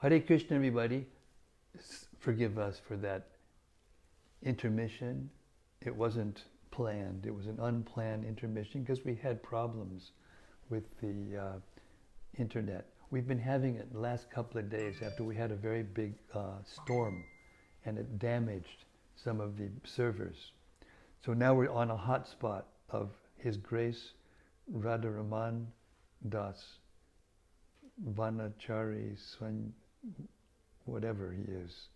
Hare Krishna, everybody. Forgive us for that intermission. It wasn't planned. It was an unplanned intermission because we had problems with the internet. We've been having it the last couple of days after we had a very big storm, and it damaged some of the servers. So now we're on a hotspot of His Grace Radharaman Das Vanachari Swan, whatever he is.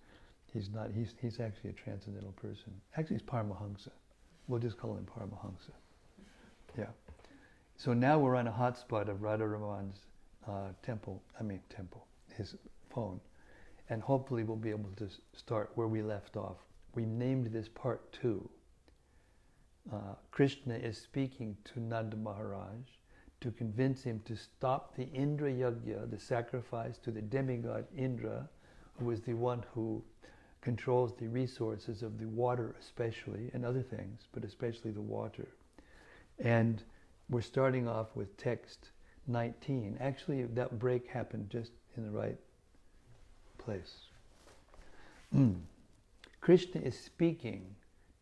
He's actually a transcendental person. Actually, he's Paramahansa. We'll just call him Paramahansa. Yeah. So now we're on a hotspot of Radharaman's his phone. And hopefully we'll be able to start where we left off. We named this part 2. Krishna is speaking to Nanda Maharaj to convince him to stop the Indra Yajna, the sacrifice to the demigod Indra, who is the one who controls the resources of the water especially, and other things, but especially the water. And we're starting off with text 19. Actually, that break happened just in the right place. Krishna is speaking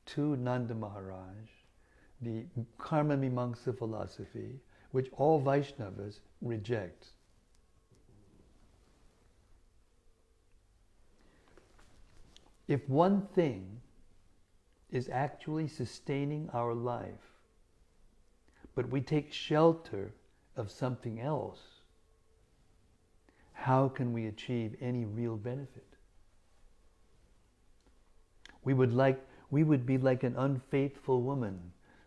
to Nanda Maharaj, the Karma Mimamsa philosophy, which all Vaishnavas reject. If one thing is actually sustaining our life, but we take shelter of something else, how can we achieve any real benefit? We would be like an unfaithful woman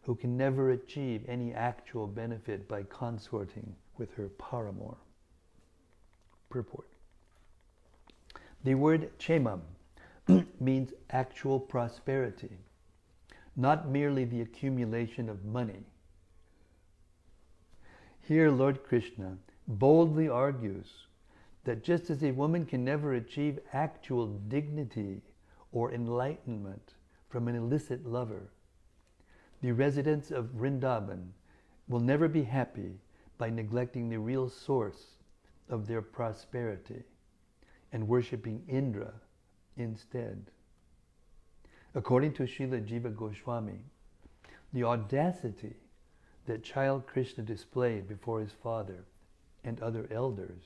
who can never achieve any actual benefit by consorting with her paramour. Purport. The word chemam means actual prosperity, not merely the accumulation of money. Here Lord Krishna boldly argues that just as a woman can never achieve actual dignity or enlightenment from an illicit lover, the residents of Vrindavan will never be happy by neglecting the real source of their prosperity and worshipping Indra instead. According to Srila Jiva Goswami, the audacity that child Krishna displayed before his father and other elders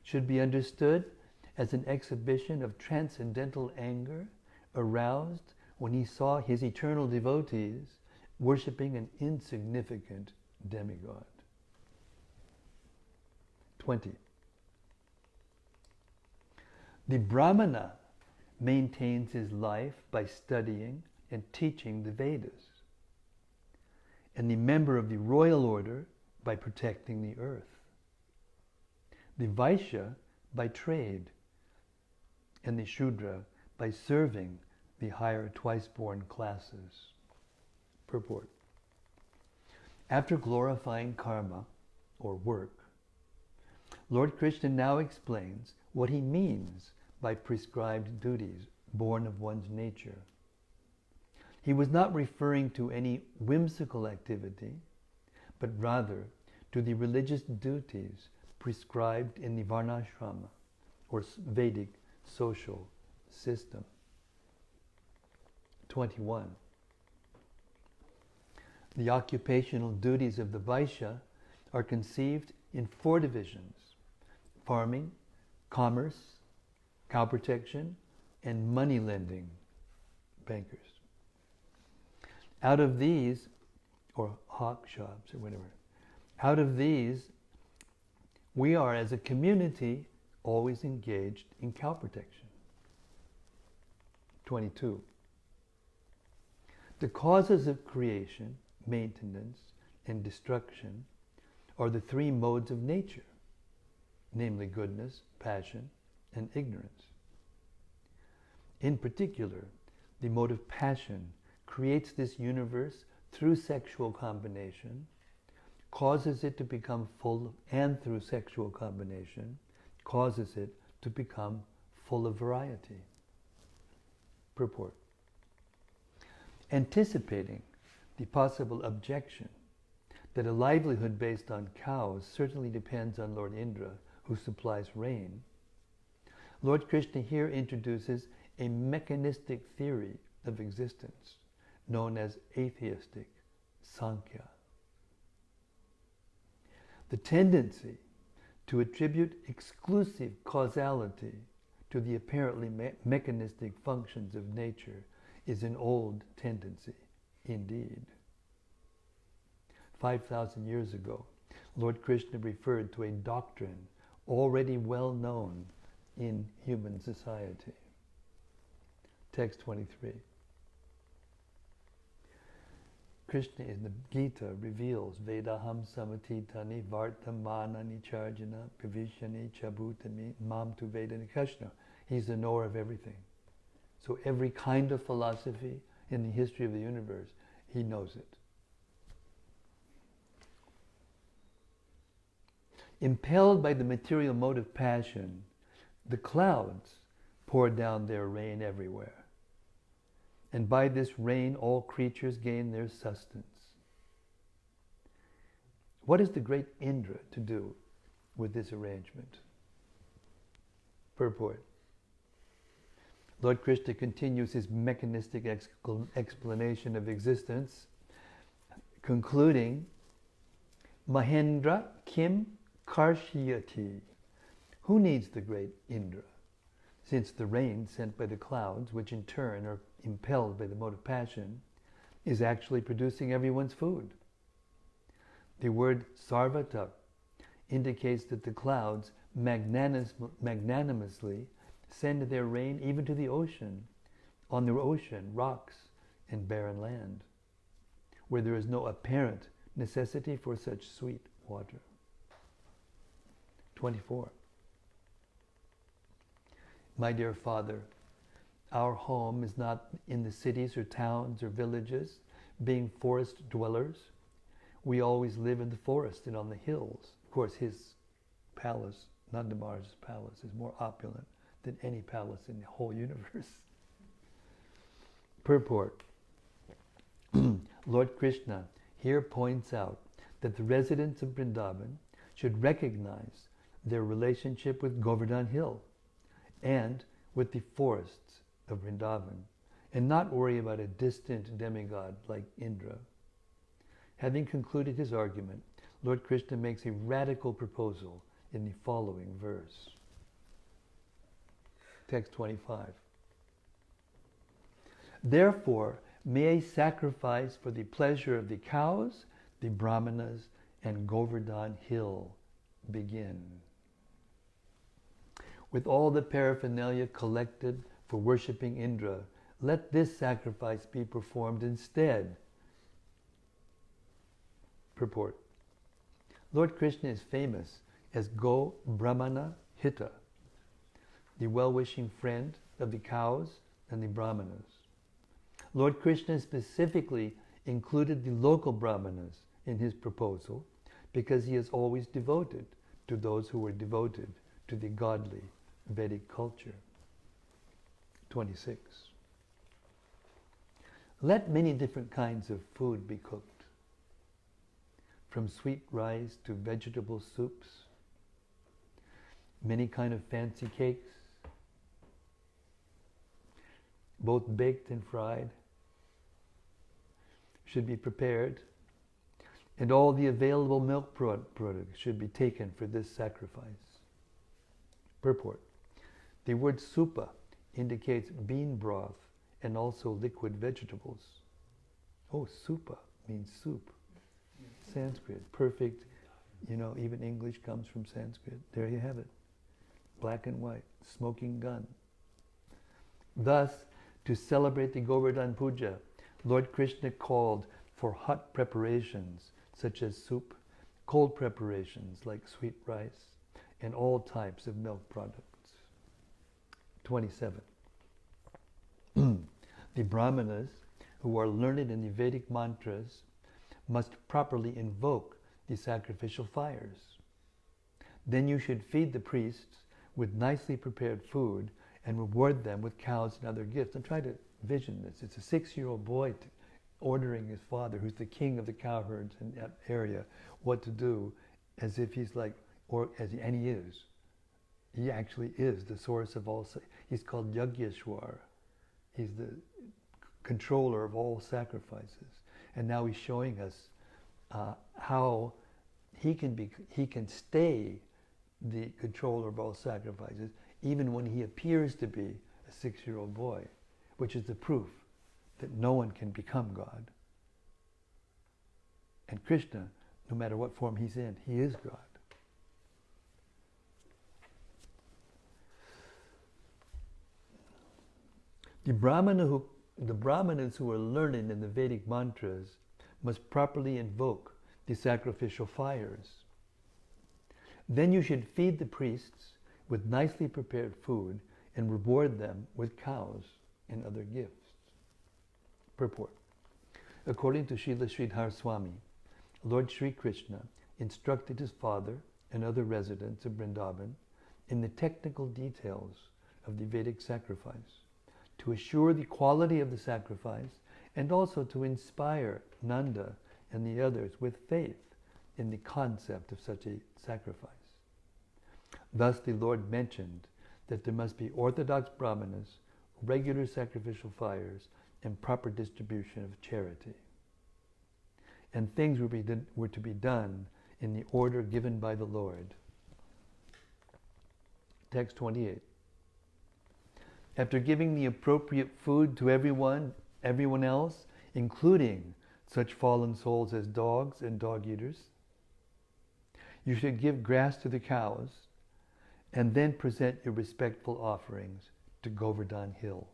should be understood as an exhibition of transcendental anger aroused when he saw his eternal devotees worshipping an insignificant demigod. 20. The Brahmana maintains his life by studying and teaching the Vedas, and the member of the royal order by protecting the earth, the Vaishya by trade, and the Shudra by serving the higher twice-born classes. Purport. After glorifying karma, or work, Lord Krishna now explains what he means by prescribed duties born of one's nature. He was not referring to any whimsical activity, but rather to the religious duties prescribed in the Varnashrama, or Vedic social system. 21. The occupational duties of the Vaishya are conceived in 4 divisions: farming, commerce, cow protection, and money lending, bankers. Out of these, or hawk shops or whatever, out of these, we are as a community always engaged in cow protection. 22. The causes of creation, maintenance, and destruction are the 3 modes of nature, namely goodness, passion, and ignorance. In particular, the mode of passion creates this universe through sexual combination, causes it to become full, and through sexual combination, causes it to become full of variety. Purport. Anticipating the possible objection that a livelihood based on cows certainly depends on Lord Indra, who supplies rain, Lord Krishna here introduces a mechanistic theory of existence known as atheistic Sankhya. The tendency to attribute exclusive causality to the apparently mechanistic functions of nature is an old tendency indeed. 5,000 years ago, Lord Krishna referred to a doctrine already well known in human society. Text 23. Krishna in the Gita reveals Vedaham samatitani vartamanani charjana pravishani chabutami mam tu vedani Krishna. He's the knower of everything. So every kind of philosophy in the history of the universe, he knows it. Impelled by the material motive passion, the clouds pour down their rain everywhere. And by this rain, all creatures gain their sustenance. What is the great Indra to do with this arrangement? Purport. Lord Krishna continues his mechanistic explanation of existence, concluding, Mahendra Kim Karshyati. Who needs the great Indra? Since the rain sent by the clouds, which in turn are impelled by the motive passion, is actually producing everyone's food. The word sarvata indicates that the clouds magnanimously send their rain even to the ocean, on the ocean, rocks, and barren land, where there is no apparent necessity for such sweet water. 24. My dear Father, our home is not in the cities or towns or villages, being forest dwellers. We always live in the forest and on the hills. Of course, his palace, Nandamar's palace, is more opulent than any palace in the whole universe. Purport. Lord Krishna here points out that the residents of Vrindavan should recognize their relationship with Govardhana Hill and with the forests of Vrindavan, and not worry about a distant demigod like Indra. Having concluded his argument, Lord Krishna makes a radical proposal in the following verse. Text 25. Therefore, may a sacrifice for the pleasure of the cows, the brahmanas, and Govardhana Hill begin. With all the paraphernalia collected for worshipping Indra, let this sacrifice be performed instead. Purport. Lord Krishna is famous as Go Brahmana Hita, the well-wishing friend of the cows and the brahmanas. Lord Krishna specifically included the local brahmanas in his proposal because he is always devoted to those who are devoted to the godly Vedic culture. 26. Let many different kinds of food be cooked, from sweet rice to vegetable soups, many kind of fancy cakes, both baked and fried, should be prepared, and all the available milk products should be taken for this sacrifice. Purport. The word supa indicates bean broth and also liquid vegetables. Oh, supa means soup. Sanskrit, perfect. You know, even English comes from Sanskrit. There you have it. Black and white, smoking gun. Thus, to celebrate the Govardhana Puja, Lord Krishna called for hot preparations such as soup, cold preparations like sweet rice, and all types of milk products. 27. The brahmanas, who are learned in the Vedic mantras, must properly invoke the sacrificial fires. Then you should feed the priests with nicely prepared food and reward them with cows and other gifts. I'm trying to vision this. It's a 6-year-old boy ordering his father, who's the king of the cowherds in that area, what to do, as if he's like, and he is. He actually is the source of all. He's called Yagyeshwar. He's the controller of all sacrifices. And now he's showing us how he can stay the controller of all sacrifices, even when he appears to be a 6-year-old boy, which is the proof that no one can become God. And Krishna, no matter what form he's in, he is God. The Brahmanas who are learned in the Vedic mantras must properly invoke the sacrificial fires. Then you should feed the priests with nicely prepared food and reward them with cows and other gifts. Purport. According to Srila Sridhar Swami, Lord Sri Krishna instructed his father and other residents of Vrindavan in the technical details of the Vedic sacrifice, to assure the quality of the sacrifice and also to inspire Nanda and the others with faith in the concept of such a sacrifice. Thus the Lord mentioned that there must be orthodox brahmanas, regular sacrificial fires, and proper distribution of charity. And things were to be done in the order given by the Lord. Text 28. After giving the appropriate food to everyone else, including such fallen souls as dogs and dog eaters, you should give grass to the cows and then present your respectful offerings to Govardhana Hill.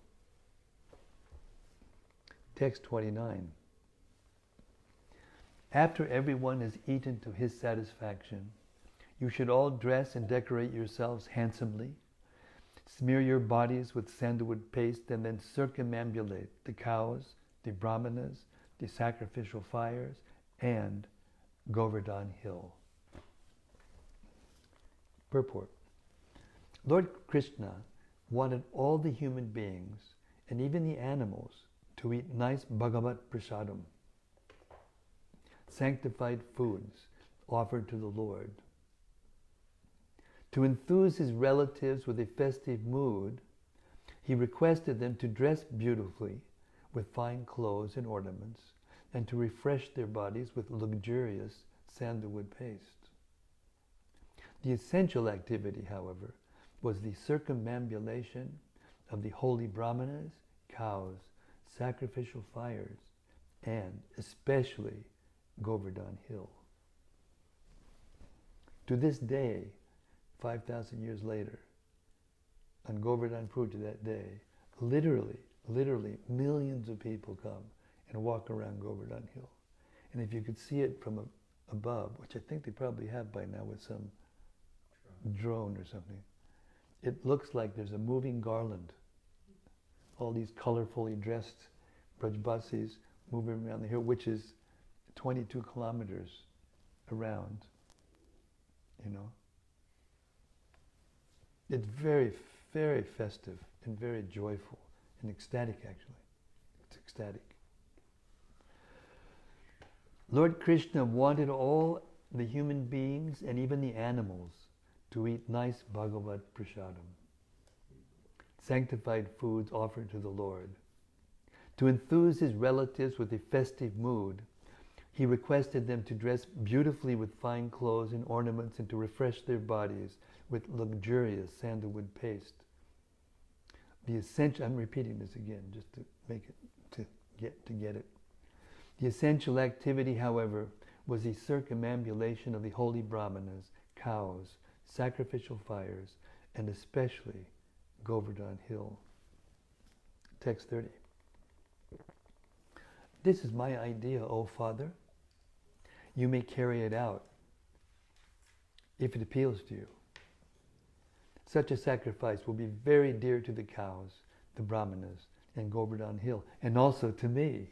Text 29. After everyone has eaten to his satisfaction, you should all dress and decorate yourselves handsomely, smear your bodies with sandalwood paste, and then circumambulate the cows, the brahmanas, the sacrificial fires, and Govardhana Hill. Purport. Lord Krishna wanted all the human beings, and even the animals, to eat nice Bhagavat Prasadam, sanctified foods offered to the Lord. To enthuse his relatives with a festive mood, he requested them to dress beautifully with fine clothes and ornaments, and to refresh their bodies with luxurious sandalwood paste. The essential activity, however, was the circumambulation of the holy brahmanas, cows, sacrificial fires, and especially Govardhana Hill. To this day, 5,000 years later, on Govardhana Puja that day, literally millions of people come and walk around Govardhana Hill. And if you could see it from above, which I think they probably have by now with some drone or something, it looks like there's a moving garland. All these colorfully dressed Brajbasis moving around the hill, which is 22 kilometers around, you know. It's very, very festive and very joyful and ecstatic, actually. It's ecstatic. Lord Krishna wanted all the human beings and even the animals to eat nice Bhagavat Prasadam, sanctified foods offered to the Lord. To enthuse his relatives with a festive mood, he requested them to dress beautifully with fine clothes and ornaments and to refresh their bodies with luxurious sandalwood paste. The essential, I'm repeating this again just to make it, to get it. The essential activity, however, was the circumambulation of the holy brahmanas, cows, sacrificial fires, and especially Govardhana Hill. Text 30. This is my idea, O Father. You may carry it out if it appeals to you. Such a sacrifice will be very dear to the cows, the brahmanas, and Govardhana Hill, and also to me.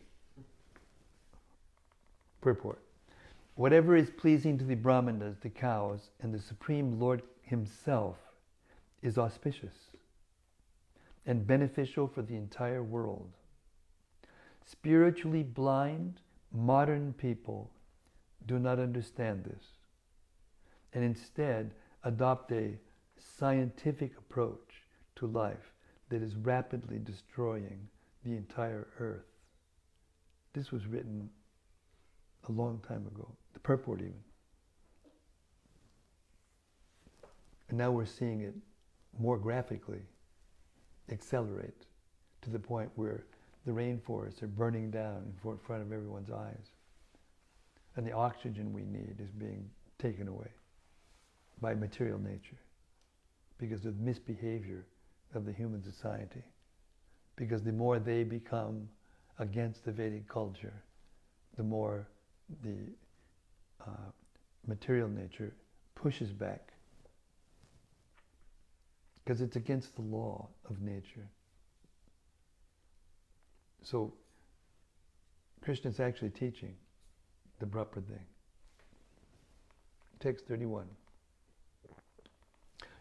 Purport. Whatever is pleasing to the brahmanas, the cows, and the Supreme Lord himself is auspicious and beneficial for the entire world. Spiritually blind, modern people do not understand this, and instead adopt a scientific approach to life that is rapidly destroying the entire earth. This was written a long time ago, the purport even. And now we're seeing it more graphically accelerate to the point where the rainforests are burning down in front of everyone's eyes. And the oxygen we need is being taken away by material nature because of misbehavior of the human society. Because the more they become against the Vedic culture, the more the material nature pushes back. Because it's against the law of nature. So Krishna is actually teaching the proper thing. Text 31.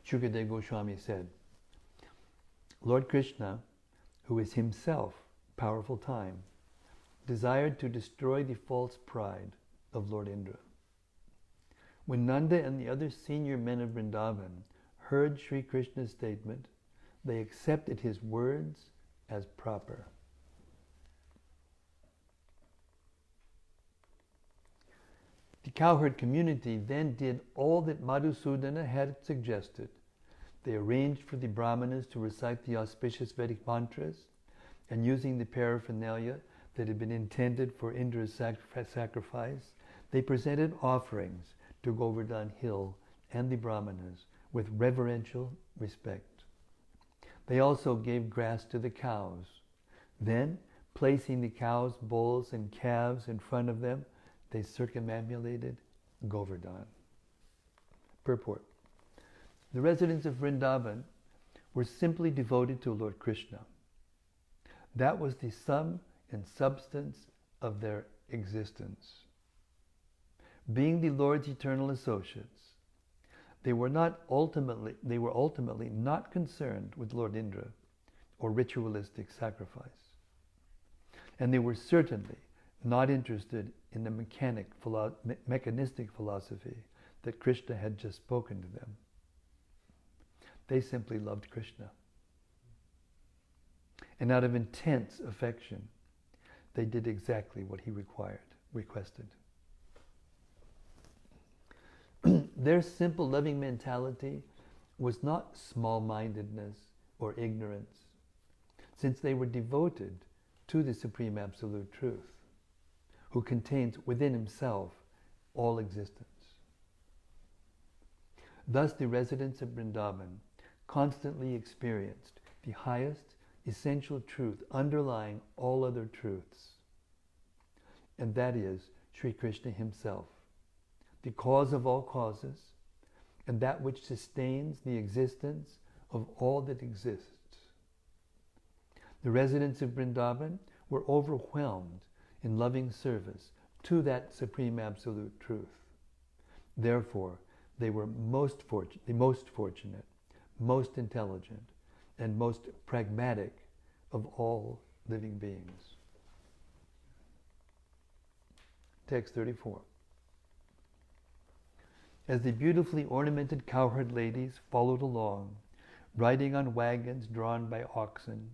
Shukadeva Goswami said, Lord Krishna, who is himself powerful time, desired to destroy the false pride of Lord Indra. When Nanda and the other senior men of Vrindavan heard Sri Krishna's statement, they accepted his words as proper. The cowherd community then did all that Madhusudana had suggested. They arranged for the Brahmanas to recite the auspicious Vedic mantras, and using the paraphernalia that had been intended for Indra's sacrifice, they presented offerings to Govardhana Hill and the Brahmanas with reverential respect. They also gave grass to the cows. Then, placing the cows, bulls, and calves in front of them, they circumambulated Govardhana. Purport. The residents of Vrindavan were simply devoted to Lord Krishna. That was the sum and substance of their existence. Being the Lord's eternal associates, they were ultimately not concerned with Lord Indra or ritualistic sacrifice. And they were certainly not interested in the mechanistic philosophy that Krishna had just spoken to them. They simply loved Krishna. And out of intense affection, they did exactly what he requested. Their simple loving mentality was not small-mindedness or ignorance, since they were devoted to the Supreme Absolute Truth, who contains within himself all existence. Thus the residents of Vrindavan constantly experienced the highest essential truth underlying all other truths, and that is Sri Krishna himself, the cause of all causes, and that which sustains the existence of all that exists. The residents of Vrindavan were overwhelmed in loving service to that Supreme Absolute Truth. Therefore, they were the most fortunate, most intelligent, and most pragmatic of all living beings. Text 34. As the beautifully ornamented cowherd ladies followed along, riding on wagons drawn by oxen,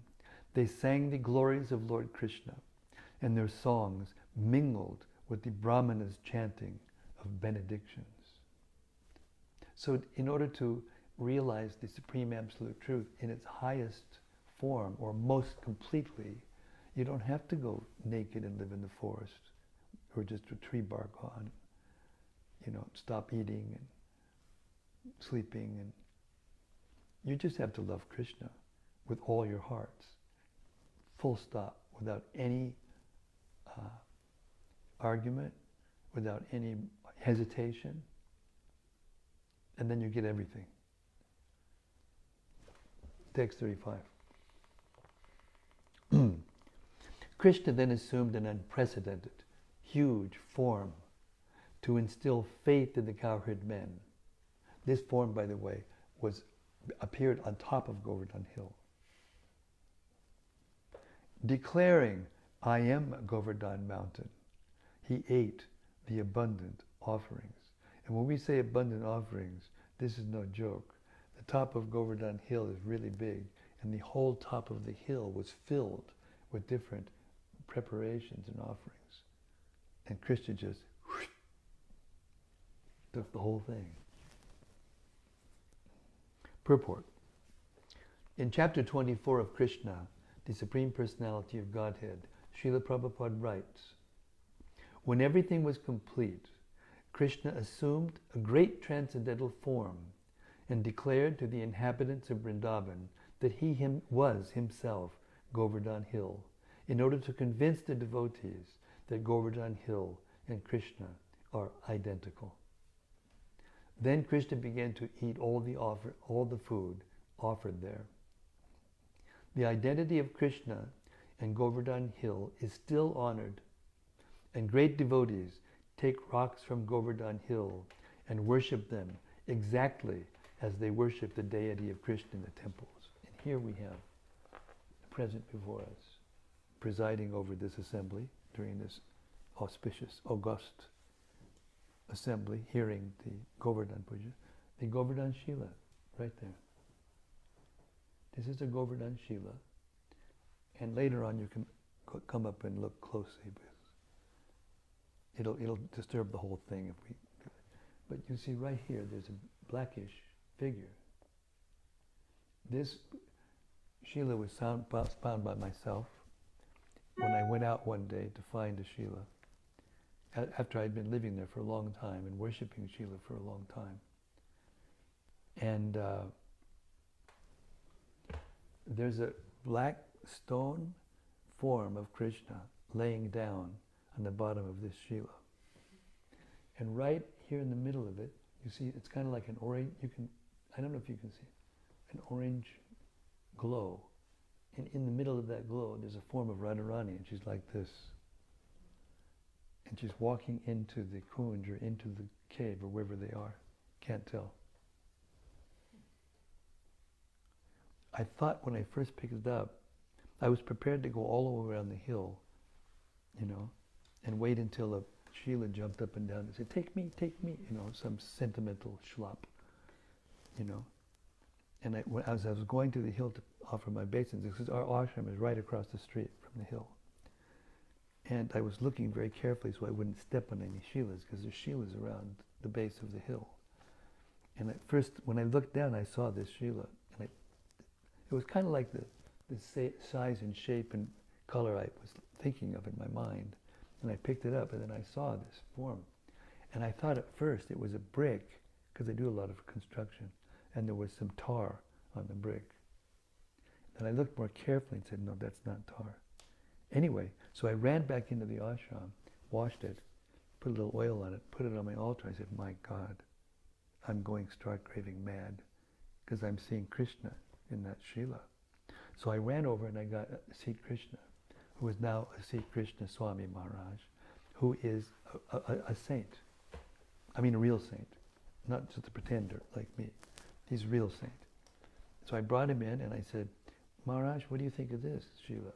they sang the glories of Lord Krishna, and their songs mingled with the Brahmanas' chanting of benedictions. So in order to realize the Supreme Absolute Truth in its highest form, or most completely, you don't have to go naked and live in the forest, or just a tree bark on, stop eating and sleeping. And you just have to love Krishna with all your hearts, full stop, without any argument, without any hesitation, and then you get everything. Text 35. Krishna then assumed an unprecedented, huge form to instill faith in the cowherd men. This form, by the way, appeared on top of Govardhana Hill. Declaring, I am Govardhana mountain, he ate the abundant offerings. And when we say abundant offerings, this is no joke. top of Govardhana Hill is really big, and the whole top of the hill was filled with different preparations and offerings. And Krishna just took the whole thing. Purport. In chapter 24 of Krishna, the Supreme Personality of Godhead, Srila Prabhupada writes, when everything was complete, Krishna assumed a great transcendental form and declared to the inhabitants of Vrindavan that he was himself Govardhana Hill, in order to convince the devotees that Govardhana Hill and Krishna are identical. Then Krishna began to eat all the food offered there. The identity of Krishna and Govardhana Hill is still honored, and great devotees take rocks from Govardhana Hill and worship them exactly as they worship the deity of Krishna in the temples. And here we have the present before us, presiding over this assembly during this auspicious, august assembly, hearing the Govardhana Puja, the Govardhana Shila, right there. This is the Govardhana Shila, and later on you can come up and look closely, because it'll disturb the whole thing if we do it. But you see right here, there's a blackish figure. This Shila was found by myself when I went out one day to find a Shila, after I'd been living there for a long time and worshipping Shila for a long time. And there's a black stone form of Krishna laying down on the bottom of this Shila. And right here in the middle of it, you see it's kind of like an orange, I don't know if you can see, an orange glow. And in the middle of that glow, there's a form of Radharani, and she's like this. And she's walking into the kunj, or into the cave, or wherever they are. Can't tell. I thought when I first picked it up, I was prepared to go all the way around the hill, and wait until a Shila jumped up and down and said, take me, some sentimental schlop, And as I was going to the hill to offer my obeisance, because our ashram is right across the street from the hill. And I was looking very carefully so I wouldn't step on any Shilas, because there's Shilas around the base of the hill. And at first, when I looked down, I saw this Shila. And it was kind of like the size and shape and color I was thinking of in my mind. And I picked it up, and then I saw this form. And I thought at first it was a brick, because I do a lot of construction, and there was some tar on the brick. Then I looked more carefully and said, no, that's not tar. Anyway, so I ran back into the ashram, washed it, put a little oil on it, put it on my altar. I said, my God, I'm going stark raving mad, because I'm seeing Krishna in that Shila. So I ran over and I got Sri Krishna, who is now a Sri Krishna Swami Maharaj, who is a saint. I mean a real saint, not just a pretender like me. He's a real saint. So I brought him in and I said, Maharaj, what do you think of this Shila?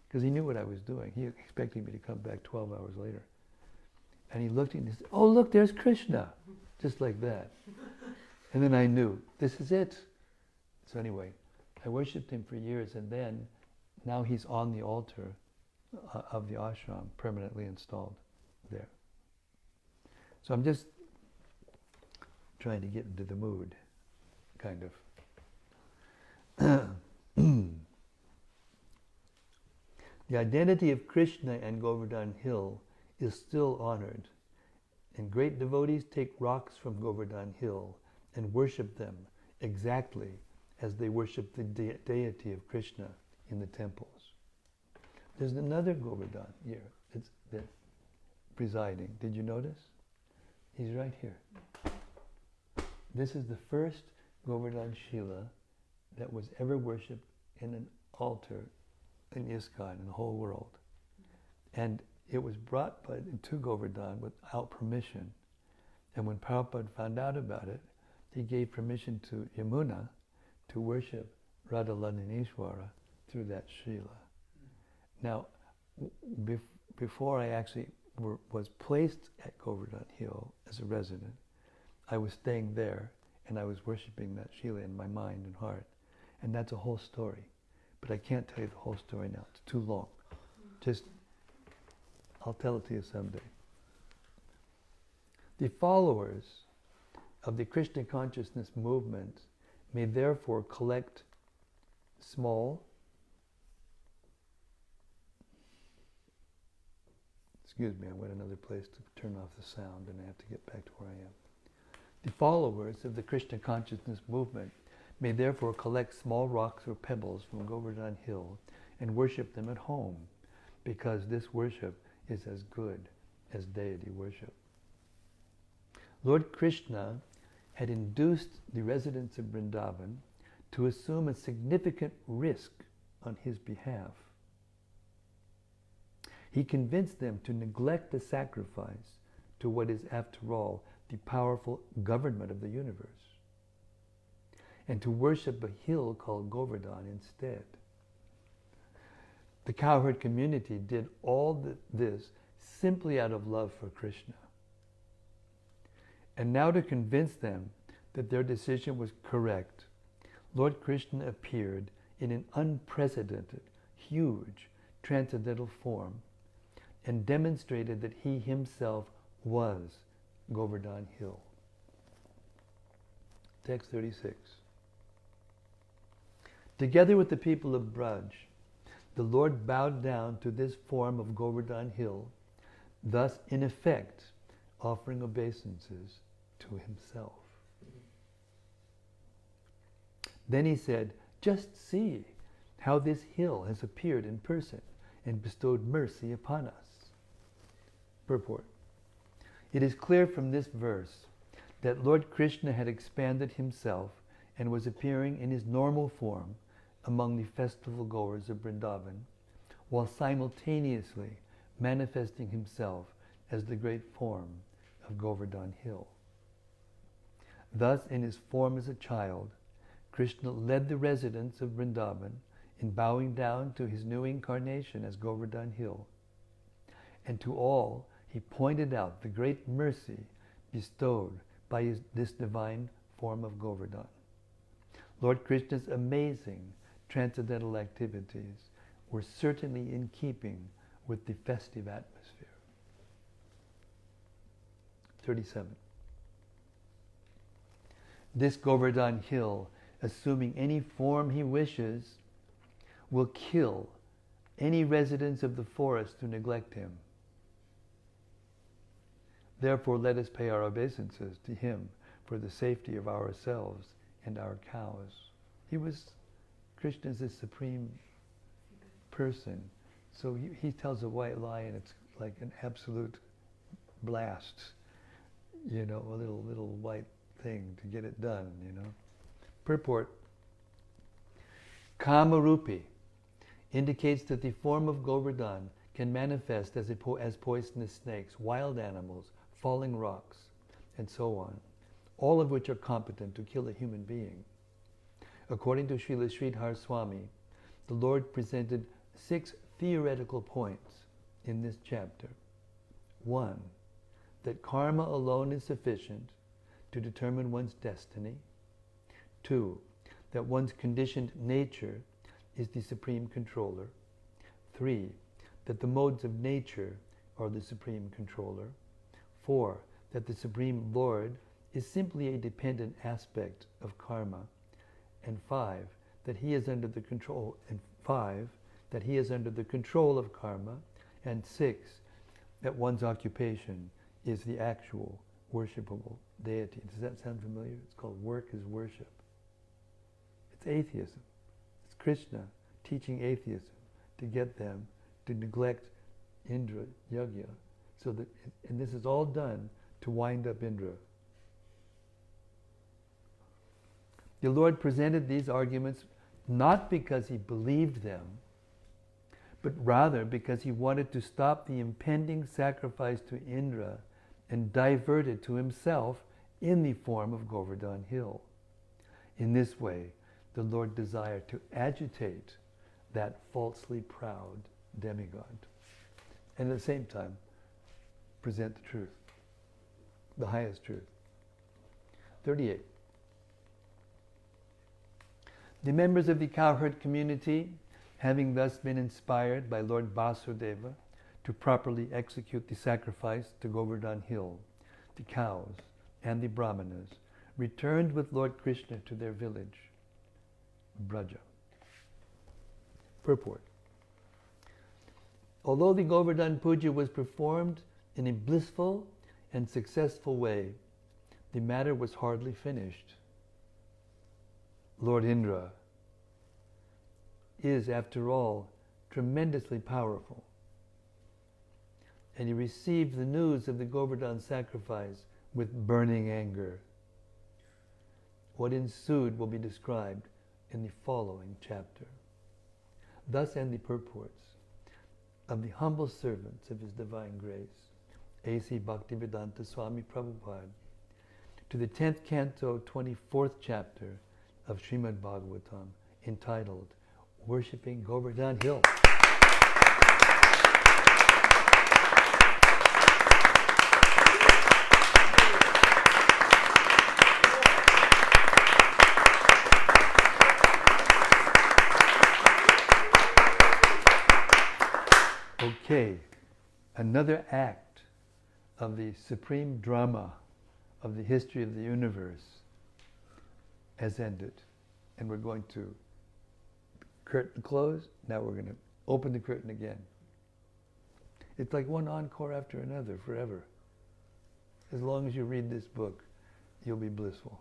Because he knew what I was doing. He expected me to come back 12 hours later. And he looked at me and said, oh, look, there's Krishna. Just like that. And then I knew, this is it. So anyway, I worshipped him for years, and then now he's on the altar of the ashram, permanently installed there. So I'm just trying to get into the mood, kind of. The identity of Krishna and Govardhana Hill is still honored, and great devotees take rocks from Govardhana Hill and worship them exactly as they worship the deity of Krishna in the temples. There's another Govardhana here that's presiding. Did you notice? He's right here. This is the first Govardhana Shila that was ever worshipped in an altar in ISKCON in the whole world. And it was brought to Govardhana without permission. And when Prabhupada found out about it, he gave permission to Yamuna to worship Radhalananishwara through that Shila. Now, before I actually was placed at Govardhana Hill as a resident, I was staying there, and I was worshipping that Shila in my mind and heart. And that's a whole story. But I can't tell you the whole story now. It's too long. I'll tell it to you someday. The followers of the Krishna consciousness movement may therefore collect small, excuse me, I went another place to turn off the sound and I have to get back to where I am. The followers of the Krishna consciousness movement may therefore collect small rocks or pebbles from Govardhana Hill and worship them at home, because this worship is as good as deity worship. Lord Krishna had induced the residents of Vrindavan to assume a significant risk on his behalf. He convinced them to neglect the sacrifice to what is, after all, the powerful government of the universe, and to worship a hill called Govardhana instead. The cowherd community did all this simply out of love for Krishna. And now, to convince them that their decision was correct, Lord Krishna appeared in an unprecedented, huge, transcendental form and demonstrated that he himself was Govardhana Hill. Text 36. Together with the people of Braj, the Lord bowed down to this form of Govardhana Hill, thus in effect offering obeisances to himself. Then he said, "Just see how this hill has appeared in person and bestowed mercy upon us." Purport. It is clear from this verse that Lord Krishna had expanded himself and was appearing in his normal form among the festival goers of Vrindavan, while simultaneously manifesting himself as the great form of Govardhana Hill. Thus, in his form as a child, Krishna led the residents of Vrindavan in bowing down to his new incarnation as Govardhana Hill. And to all, he pointed out the great mercy bestowed by this divine form of Govardhana. Lord Krishna's amazing transcendental activities were certainly in keeping with the festive atmosphere. 37. This Govardhana Hill, assuming any form he wishes, will kill any residents of the forest who neglect him. Therefore, let us pay our obeisances to him for the safety of ourselves and our cows. Krishna is the supreme person. So he tells a white lie and it's like an absolute blast. A little white thing to get it done, Purport. Kamarupi indicates that the form of Govardhana can manifest as poisonous snakes, wild animals, falling rocks, and so on, all of which are competent to kill a human being. According to Srila Sridhar Swami, the Lord presented 6 theoretical points in this chapter. 1, that karma alone is sufficient to determine one's destiny. 2, that one's conditioned nature is the supreme controller. 3, that the modes of nature are the supreme controller. 4, that the Supreme Lord is simply a dependent aspect of karma. And 5, that he is under the control. And 5, that he is under the control of karma. And 6, that one's occupation is the actual worshipable deity. Does that sound familiar? It's called work is worship. It's atheism. It's Krishna teaching atheism to get them to neglect Indra Yagya. And this is all done to wind up Indra. The Lord presented these arguments not because he believed them, but rather because he wanted to stop the impending sacrifice to Indra and divert it to himself in the form of Govardhana Hill. In this way, the Lord desired to agitate that falsely proud demigod, and at the same time, present the truth, the highest truth. 38. The members of the cowherd community, having thus been inspired by Lord Vasudeva to properly execute the sacrifice to Govardhana Hill, the cows and the brahmanas returned with Lord Krishna to their village, Braja. Purport. Although the Govardhana Puja was performed in a blissful and successful way, the matter was hardly finished. Lord Indra is, after all, tremendously powerful, and he received the news of the Govardhana sacrifice with burning anger. What ensued will be described in the following chapter. Thus end the purports of the humble servants of His Divine Grace, A.C. Bhaktivedanta Swami Prabhupada, to the 10th canto, 24th chapter of Srimad-Bhagavatam, entitled Worshipping Govardhana Hill. Okay, another act of the supreme drama of the history of the universe has ended. And we're going to curtain close. Now we're going to open the curtain again. It's like one encore after another forever. As long as you read this book, you'll be blissful.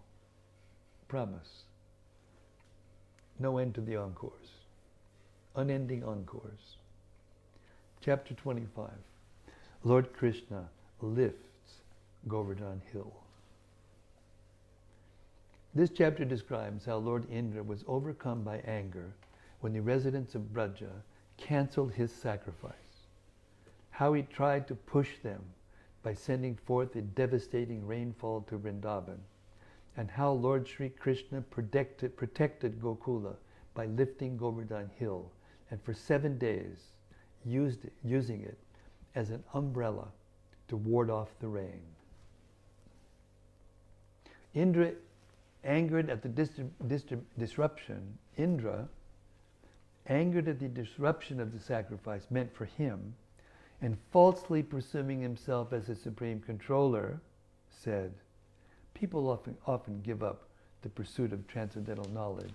Promise. No end to the encores. Unending encores. Chapter 25. Lord Krishna lifts Govardhana Hill. This chapter describes how Lord Indra was overcome by anger when the residents of Braja cancelled his sacrifice, how he tried to push them by sending forth a devastating rainfall to Vrindavan, and how Lord Sri Krishna protected Gokula by lifting Govardhana Hill, and for 7 days using it as an umbrella to ward off the rain. Indra, angered at the disruption of the sacrifice meant for him, and falsely presuming himself as a supreme controller, said, people often give up the pursuit of transcendental knowledge,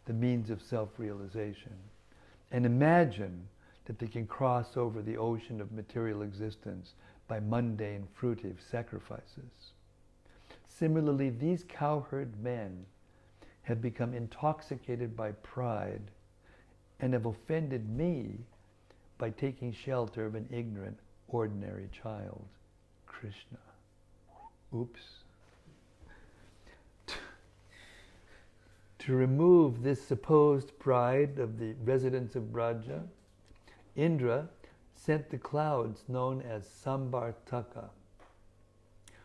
the means of self-realization, and imagine that they can cross over the ocean of material existence by mundane, fruitive sacrifices. Similarly, these cowherd men have become intoxicated by pride and have offended me by taking shelter of an ignorant, ordinary child, Krishna. Oops. To remove this supposed pride of the residents of Braja, Indra sent the clouds known as Sambartaka,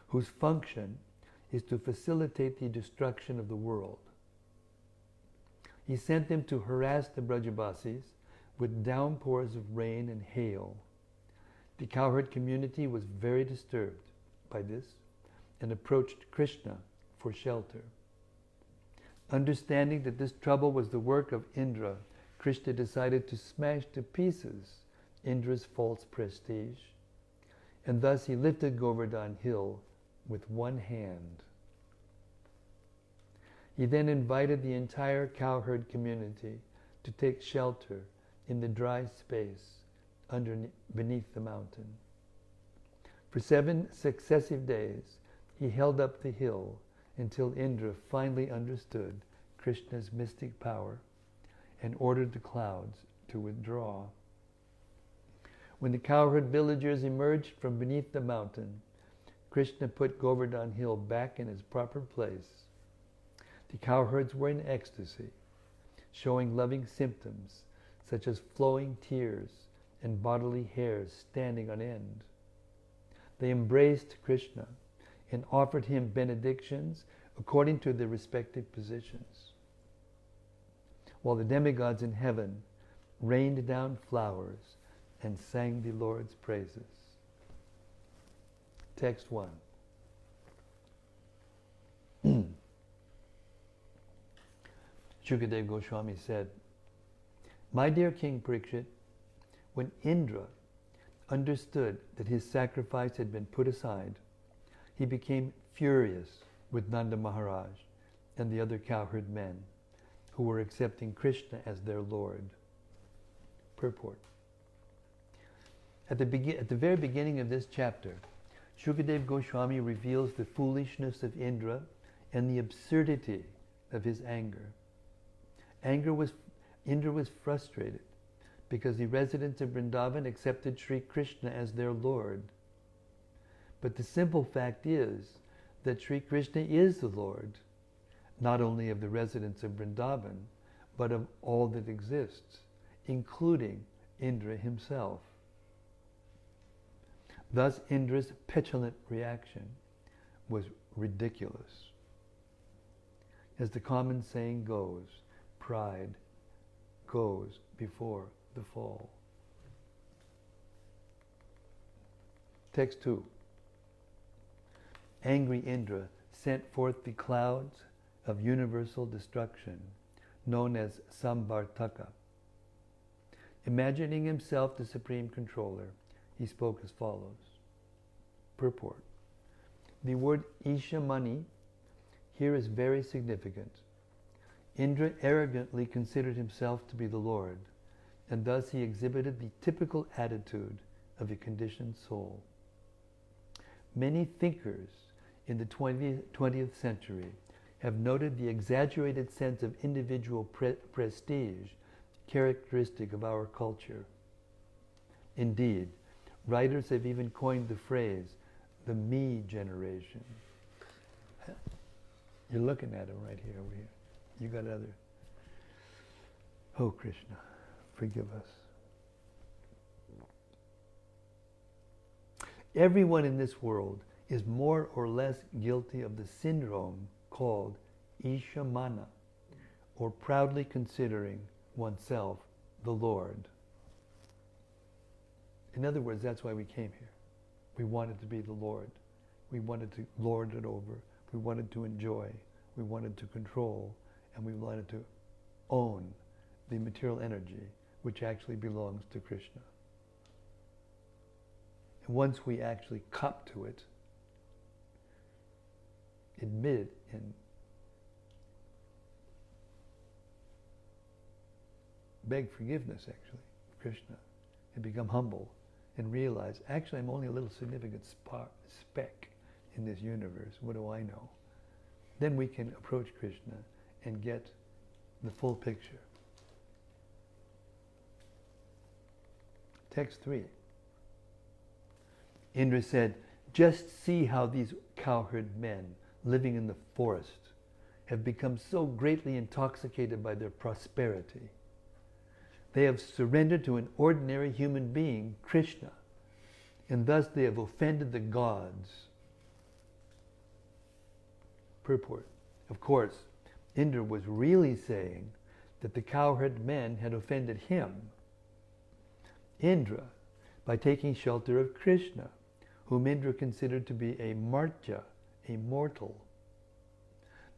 whose function is to facilitate the destruction of the world. He sent them to harass the Brajabasis with downpours of rain and hail. The cowherd community was very disturbed by this and approached Krishna for shelter. Understanding that this trouble was the work of Indra, Krishna decided to smash to pieces Indra's false prestige, and thus he lifted Govardhana Hill with one hand. He then invited the entire cowherd community to take shelter in the dry space beneath the mountain. For 7 successive days, he held up the hill until Indra finally understood Krishna's mystic power and ordered the clouds to withdraw. When the cowherd villagers emerged from beneath the mountain, Krishna put Govardhana Hill back in its proper place. The cowherds were in ecstasy, showing loving symptoms such as flowing tears and bodily hairs standing on end. They embraced Krishna and offered him benedictions according to their respective positions, while the demigods in heaven rained down flowers and sang the Lord's praises. Text 1. Shukadeva Goswami said, "My dear King Parikshit, when Indra understood that his sacrifice had been put aside, he became furious with Nanda Maharaj and the other cowherd men who were accepting Krishna as their Lord." Purport. At the very beginning of this chapter, Shukadeva Goswami reveals the foolishness of Indra and the absurdity of his anger. Indra was frustrated because the residents of Vrindavan accepted Sri Krishna as their Lord. But the simple fact is that Sri Krishna is the Lord, not only of the residents of Vrindavan, but of all that exists, including Indra himself. Thus, Indra's petulant reaction was ridiculous. As the common saying goes, pride goes before the fall. Text 2. Angry Indra sent forth the clouds of universal destruction, known as Samvartaka. Imagining himself the supreme controller, he spoke as follows. Purport. The word Ishamani here is very significant. Indra arrogantly considered himself to be the Lord, and thus he exhibited the typical attitude of a conditioned soul. Many thinkers in the 20th century have noted the exaggerated sense of individual prestige characteristic of our culture. Indeed, writers have even coined the phrase, the me generation. You're looking at him right here, over here. You got other. Oh, Krishna, forgive us. Everyone in this world is more or less guilty of the syndrome called Ishamana, or proudly considering oneself the Lord. In other words, that's why we came here. We wanted to be the Lord. We wanted to lord it over. We wanted to enjoy. We wanted to control. And we wanted to own the material energy which actually belongs to Krishna. And once we actually cop to it, admit it and beg forgiveness, actually, of Krishna, and become humble and realize, actually, I'm only a little significant speck in this universe. What do I know? Then we can approach Krishna and get the full picture. Text 3. Indra said, "Just see how these cowherd men living in the forest have become so greatly intoxicated by their prosperity. They have surrendered to an ordinary human being, Krishna, and thus they have offended the gods." Purport. Of course, Indra was really saying that the cowherd men had offended him. Indra, by taking shelter of Krishna, whom Indra considered to be a martya, a mortal.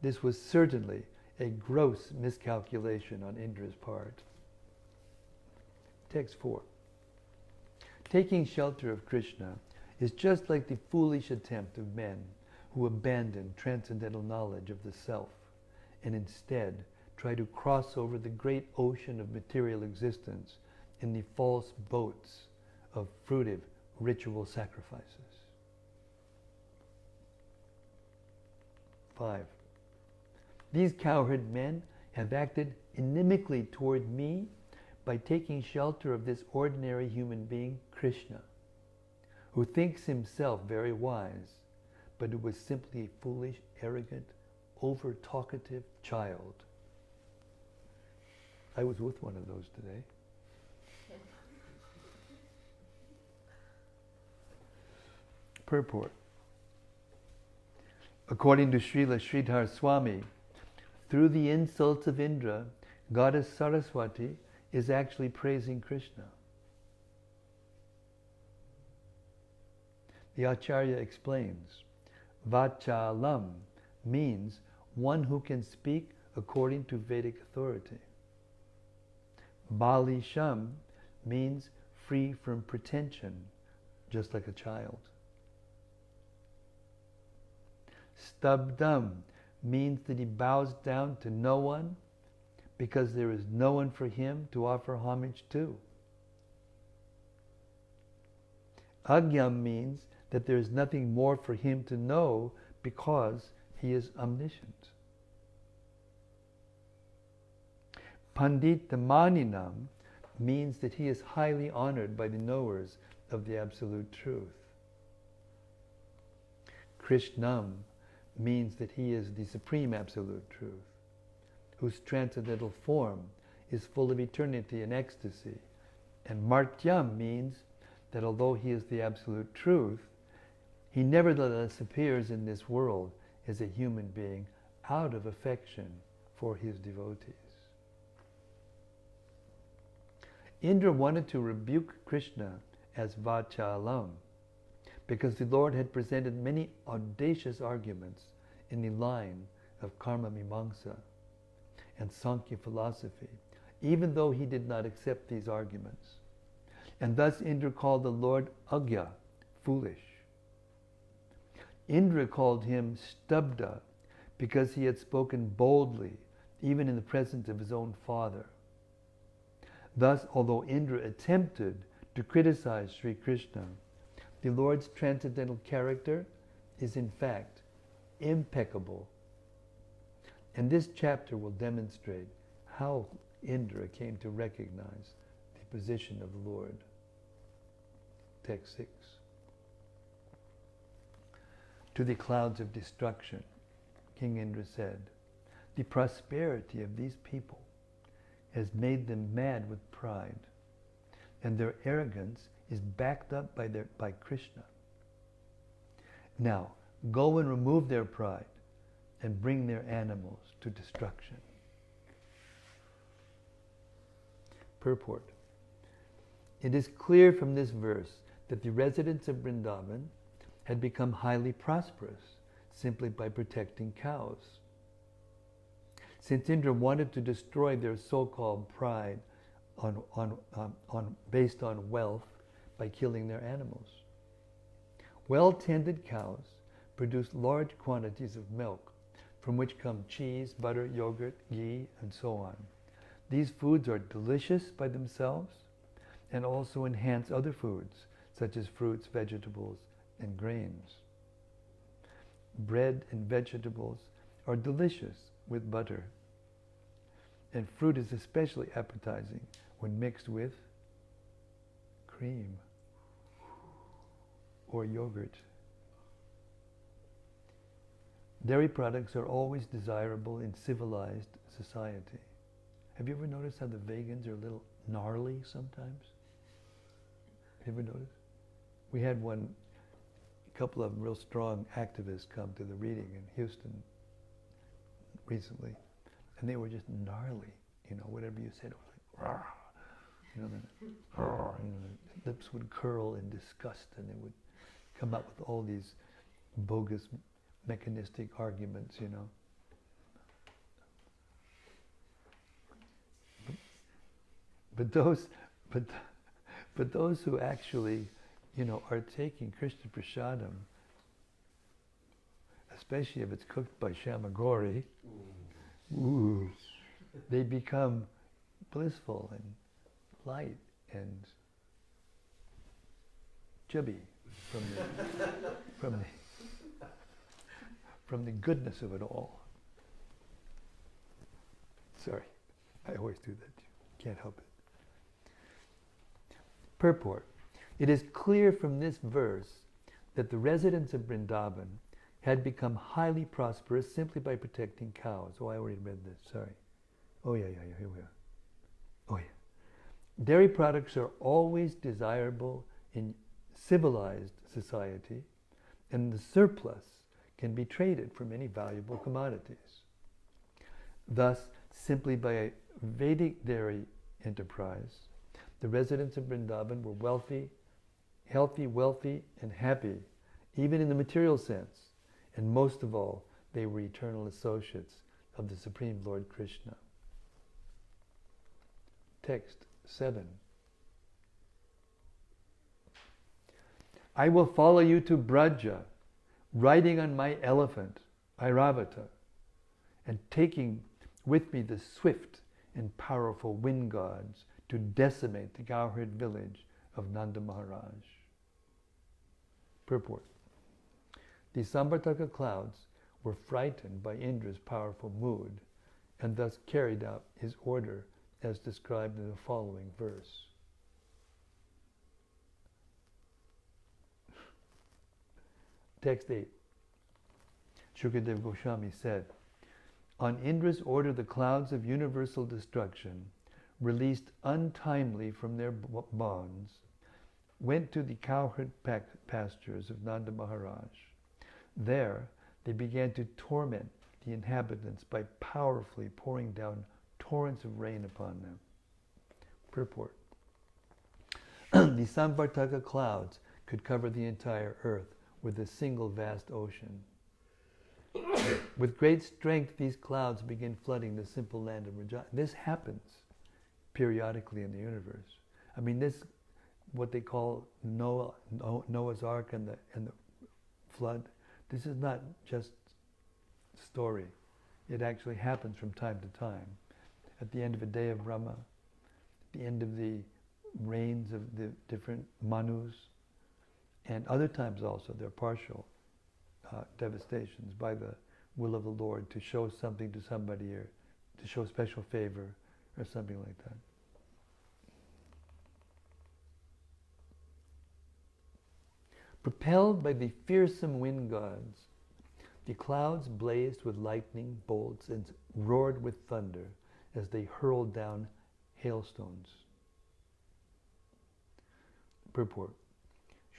This was certainly a gross miscalculation on Indra's part. Text 4. Taking shelter of Krishna is just like the foolish attempt of men who abandon transcendental knowledge of the self and instead try to cross over the great ocean of material existence in the false boats of fruitive ritual sacrifices. 5. These cowherd men have acted inimically toward me by taking shelter of this ordinary human being, Krishna, who thinks himself very wise, but who was simply a foolish, arrogant, over-talkative child. I was with one of those today. Purport. According to Srila Sridhar Swami, through the insults of Indra, Goddess Saraswati is actually praising Krishna. The Acharya explains, Vachalam means one who can speak according to Vedic authority. Bali Sham means free from pretension, just like a child. Stabdam means that he bows down to no one because there is no one for him to offer homage to. Agyam means that there is nothing more for him to know because he is omniscient. Panditamaninam means that he is highly honored by the knowers of the absolute truth. Krishnam means that he is the supreme absolute truth, whose transcendental form is full of eternity and ecstasy. And Martyam means that although he is the absolute truth, he nevertheless appears in this world as a human being out of affection for his devotees. Indra wanted to rebuke Krishna as Vachalam because the Lord had presented many audacious arguments in the line of Karma Mimamsa and Sankhya philosophy, even though he did not accept these arguments. And thus Indra called the Lord Agya, foolish. Indra called him Stabda because he had spoken boldly, even in the presence of his own father. Thus, although Indra attempted to criticize Sri Krishna, the Lord's transcendental character is in fact impeccable. And this chapter will demonstrate how Indra came to recognize the position of the Lord. Text 6. To the clouds of destruction, King Indra said, the prosperity of these people has made them mad with pride, and their arrogance is backed up by Krishna. Now, go and remove their pride and bring their animals to destruction. Purport. It is clear from this verse that the residents of Vrindavan had become highly prosperous simply by protecting cows. Since Indra wanted to destroy their so-called pride based on wealth by killing their animals. Well-tended cows produce large quantities of milk, from which come cheese, butter, yogurt, ghee, and so on. These foods are delicious by themselves and also enhance other foods, such as fruits, vegetables, and grains. Bread and vegetables are delicious with butter, and fruit is especially appetizing when mixed with cream or yogurt. Dairy products are always desirable in civilized society. Have you ever noticed how the vegans are a little gnarly sometimes? Have you ever noticed? We had a couple of real strong activists come to the reading in Houston recently, and they were just gnarly. Whatever you said, it was like, rah. The lips would curl in disgust, and they would come up with all these bogus mechanistic arguments, But those who actually, are taking Krishna Prasadam, especially if it's cooked by Shamagori, they become blissful and light and chubby from the goodness of it all. Sorry, I always do that. Can't help it. Purport. It is clear from this verse that the residents of Vrindavan had become highly prosperous simply by protecting cows. Oh, I already read this, sorry. Oh yeah, here we are. Oh yeah. Dairy products are always desirable in civilized society, and the surplus can be traded for many valuable commodities. Thus, simply by a Vedic dairy enterprise, the residents of Vrindavan were healthy, wealthy, and happy, even in the material sense. And most of all, they were eternal associates of the Supreme Lord Krishna. Text 7. I will follow you to Braja, riding on my elephant, Airavata, and taking with me the swift and powerful wind gods to decimate the cowherd village of Nanda Maharaj. Purport. The Samvartaka clouds were frightened by Indra's powerful mood and thus carried out his order as described in the following verse. Text 8. Shukadev Goswami said, on Indra's order, the clouds of universal destruction, released untimely from their bonds, went to the cowherd pastures of Nanda Maharaj. There, they began to torment the inhabitants by powerfully pouring down torrents of rain upon them. Purport. The Samvartaka clouds could cover the entire earth with a single vast ocean. With great strength, these clouds begin flooding the simple land of Raja. This happens periodically in the universe. I mean, this, what they call Noah's Ark and the flood, this is not just story. It actually happens from time to time. At the end of a day of Brahma, at the end of the reigns of the different Manus, and other times also, they're partial devastations by the will of the Lord to show something to somebody or to show special favor or something like that. Propelled by the fearsome wind gods, the clouds blazed with lightning bolts and roared with thunder as they hurled down hailstones. Purport.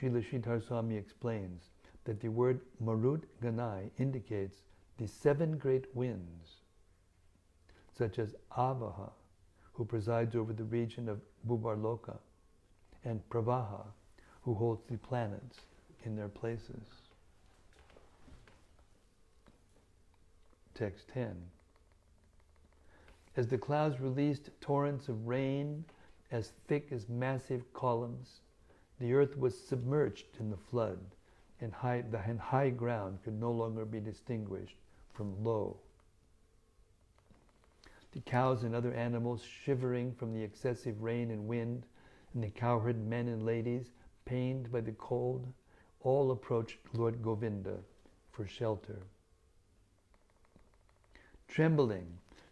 Srila Sridhar Swami explains that the word Marut Ganai indicates the 7 great winds, such as Avaha, who presides over the region of Bhubarloka, and Pravaha, who holds the planets in their places. Text 10. As the clouds released torrents of rain as thick as massive columns, the earth was submerged in the flood, and high ground could no longer be distinguished from low. The cows and other animals shivering from the excessive rain and wind, and the cowherd men and ladies, pained by the cold, all approached Lord Govinda for shelter. Trembling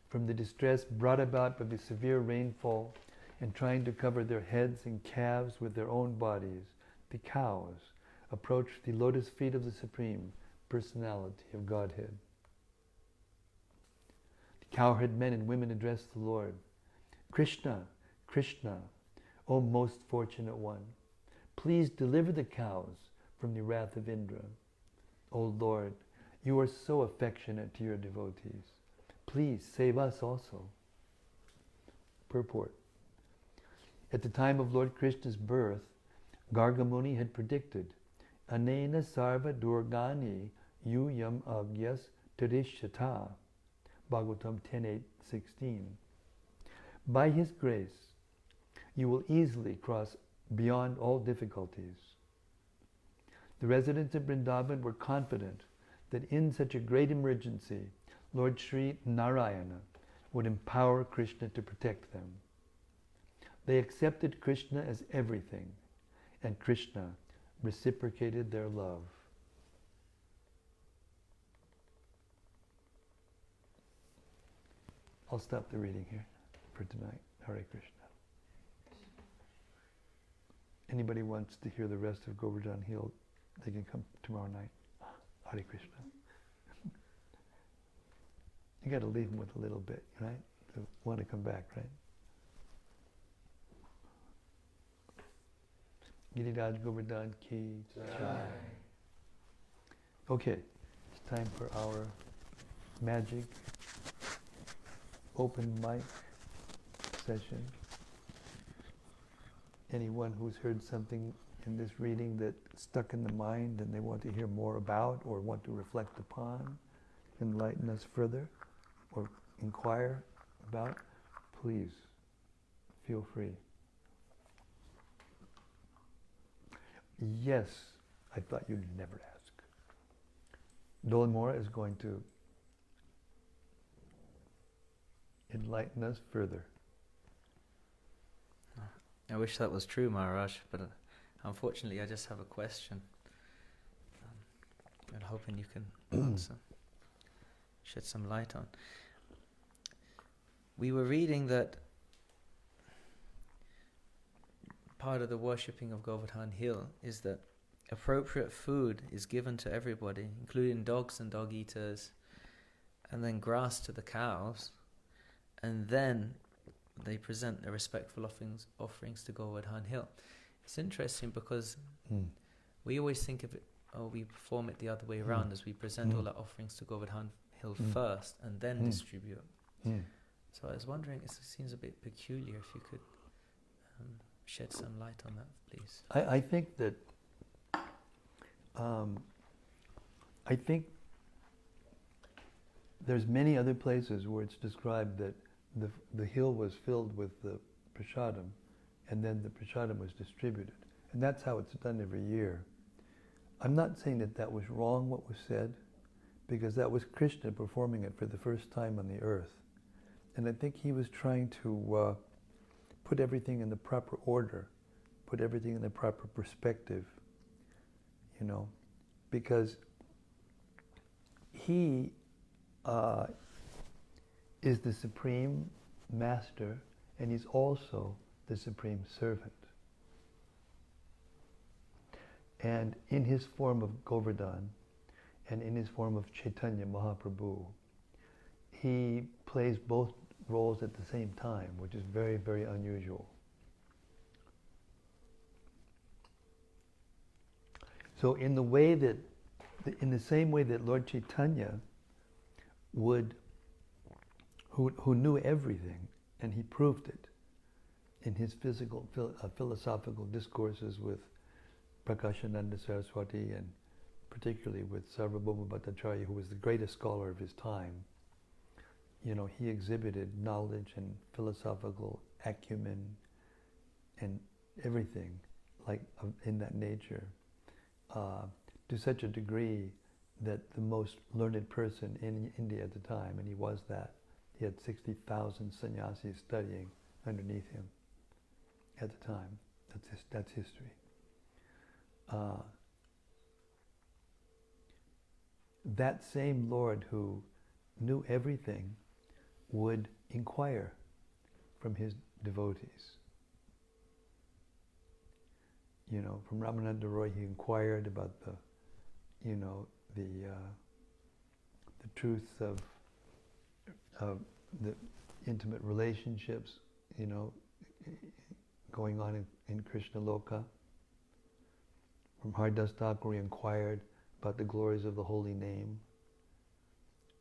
from the distress brought about by the severe rainfall, and trying to cover their heads and calves with their own bodies, the cows approached the lotus feet of the Supreme Personality of Godhead. The cowherd men and women addressed the Lord. Krishna, Krishna, O most fortunate one, please deliver the cows from the wrath of Indra. O Lord, you are so affectionate to your devotees. Please save us also. Purport. At the time of Lord Krishna's birth, Gargamuni had predicted, Anena sarva durgani yuyam agyas tarishata, Bhagavatam 10.8.16. By his grace, you will easily cross beyond all difficulties. The residents of Vrindavan were confident that in such a great emergency, Lord Sri Narayana would empower Krishna to protect them. They accepted Krishna as everything, and Krishna reciprocated their love. I'll stop the reading here for tonight. Hare Krishna. Anybody wants to hear the rest of Govardhana Hill, they can come tomorrow night. Hare Krishna. You got to leave them with a little bit, right? To want to come back, right? Giriraj Govardhan ki jai. Okay, it's time for our magic open mic session. Anyone who's heard something in this reading that stuck in the mind and they want to hear more about or want to reflect upon, enlighten us further. or inquire about, please feel free. Yes, I thought you'd never ask. Dolan Mora is going to enlighten us further. I wish that was true, Maharaj, but unfortunately I just have a question. I'm hoping you can answer, shed some light on. We were reading that part of the worshipping of Govardhana Hill is that appropriate food is given to everybody, including dogs and dog eaters, and then grass to the cows, and then they present their respectful offerings to Govardhana Hill. It's interesting because we always think of it, we perform it the other way around, as we present all our offerings to Govardhana Hill first and then distribute. So I was wondering, it seems a bit peculiar, if you could shed some light on that, please. I think that I think there's many other places where it's described that the hill was filled with the prasadam, and then the prasadam was distributed, and that's how it's done every year. I'm not saying that that was wrong what was said, because that was Krishna performing it for the first time on the earth, and I think he was trying to put everything in the proper order, put everything in the proper perspective, you know, because he is the supreme master, and he's also the supreme servant. And in his form of Govardhan, and in his form of Chaitanya Mahaprabhu, he plays both roles at the same time, which is very, very unusual. So in the way that, in the same way that Lord Chaitanya would, who knew everything, and he proved it in his philosophical discourses with Prakashananda Saraswati, and particularly with Sarvabhauma Bhattacharya, who was the greatest scholar of his time. You know, he exhibited knowledge and philosophical acumen and everything like in that nature to such a degree that the most learned person in India at the time, and he was that, he had 60,000 sannyasis studying underneath him at the time. That's history. That same Lord who knew everything would inquire from his devotees. You know, from Ramananda Roy, he inquired about the truths of the intimate relationships, you know, going on in Krishna Loka. From Haridas Thakur, he inquired about the glories of the holy name.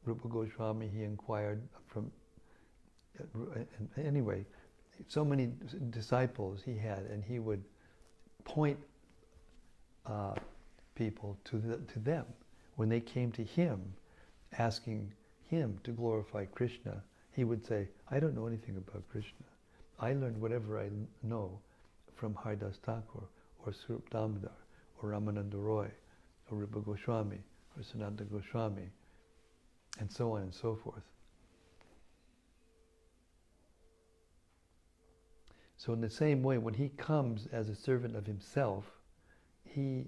Rupa Goswami, he inquired from, anyway, so many disciples he had, and he would point people to them when they came to him, asking him to glorify Krishna. He would say, I don't know anything about Krishna. I learned whatever I know from Haridas Thakur, or Swarup Damodar, or Ramananda Roy, or Rupa Goswami, or Sanatana Goswami, and so on and so forth. So in the same way, when he comes as a servant of himself, he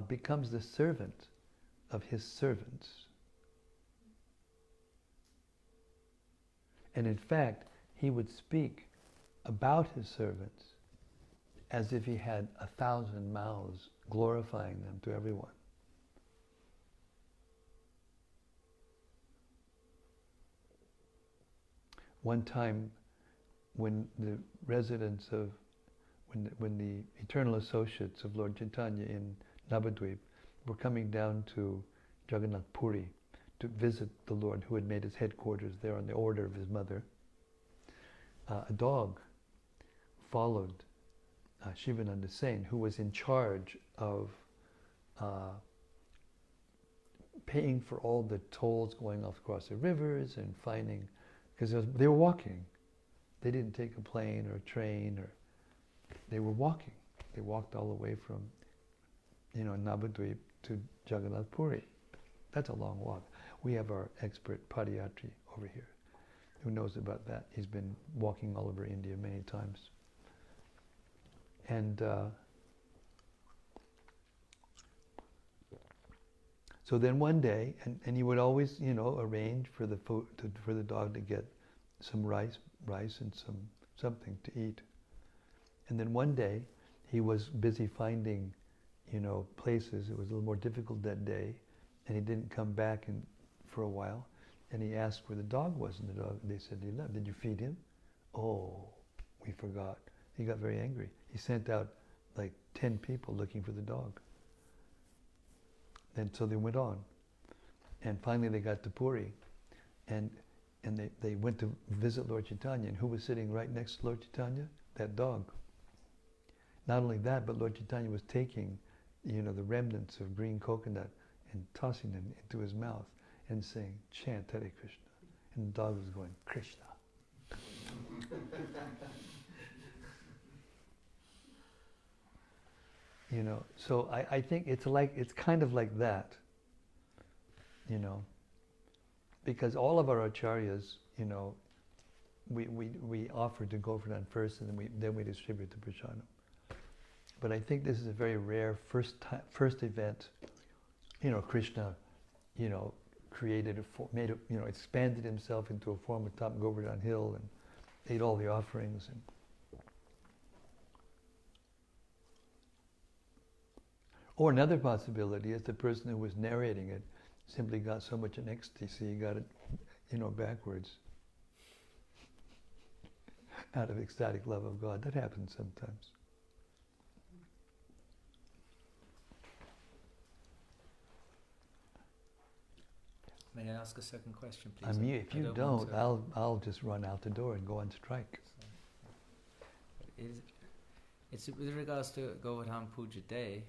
becomes the servant of his servants. And in fact, he would speak about his servants as if he had 1,000 mouths glorifying them to everyone. One time, when the residents of, when the eternal associates of Lord Chaitanya in Navadvip were coming down to Jagannath Puri to visit the Lord, who had made his headquarters there on the order of his mother, a dog followed Shivananda Sen, who was in charge of paying for all the tolls going off across the rivers and finding, because they were walking. They didn't take a plane or a train, or they were walking. They walked all the way from, Navadvip to Jagannath Puri. That's a long walk. We have our expert Padayatri over here who knows about that. He's been walking all over India many times. And so then one day, and he would always, arrange for the food for the dog to get some rice and something to eat. And then one day, he was busy finding, places. It was a little more difficult that day, and he didn't come back for a while. And he asked where the dog was, and they said he left. Did you feed him? Oh, we forgot. He got very angry. He sent out like 10 people looking for the dog. And so they went on. And finally they got to Puri. And they went to visit Lord Chaitanya. And who was sitting right next to Lord Chaitanya? That dog. Not only that, but Lord Chaitanya was taking, the remnants of green coconut and tossing them into his mouth and saying, chant Hare Krishna. And the dog was going, Krishna. So I think it's kind of like that, because all of our acharyas, we offer to Govardhana first, and then we distribute the prasadam. But I think this is a very rare first event. Krishna, created expanded himself into a form atop Govardhana Hill and ate all the offerings. Or another possibility is the person who was narrating it simply got so much in ecstasy, he got it, backwards out of ecstatic love of God. That happens sometimes. May I ask a second question, please? If you don't, I'll just run out the door and go on strike. It's with regards to Govardhana Puja Day.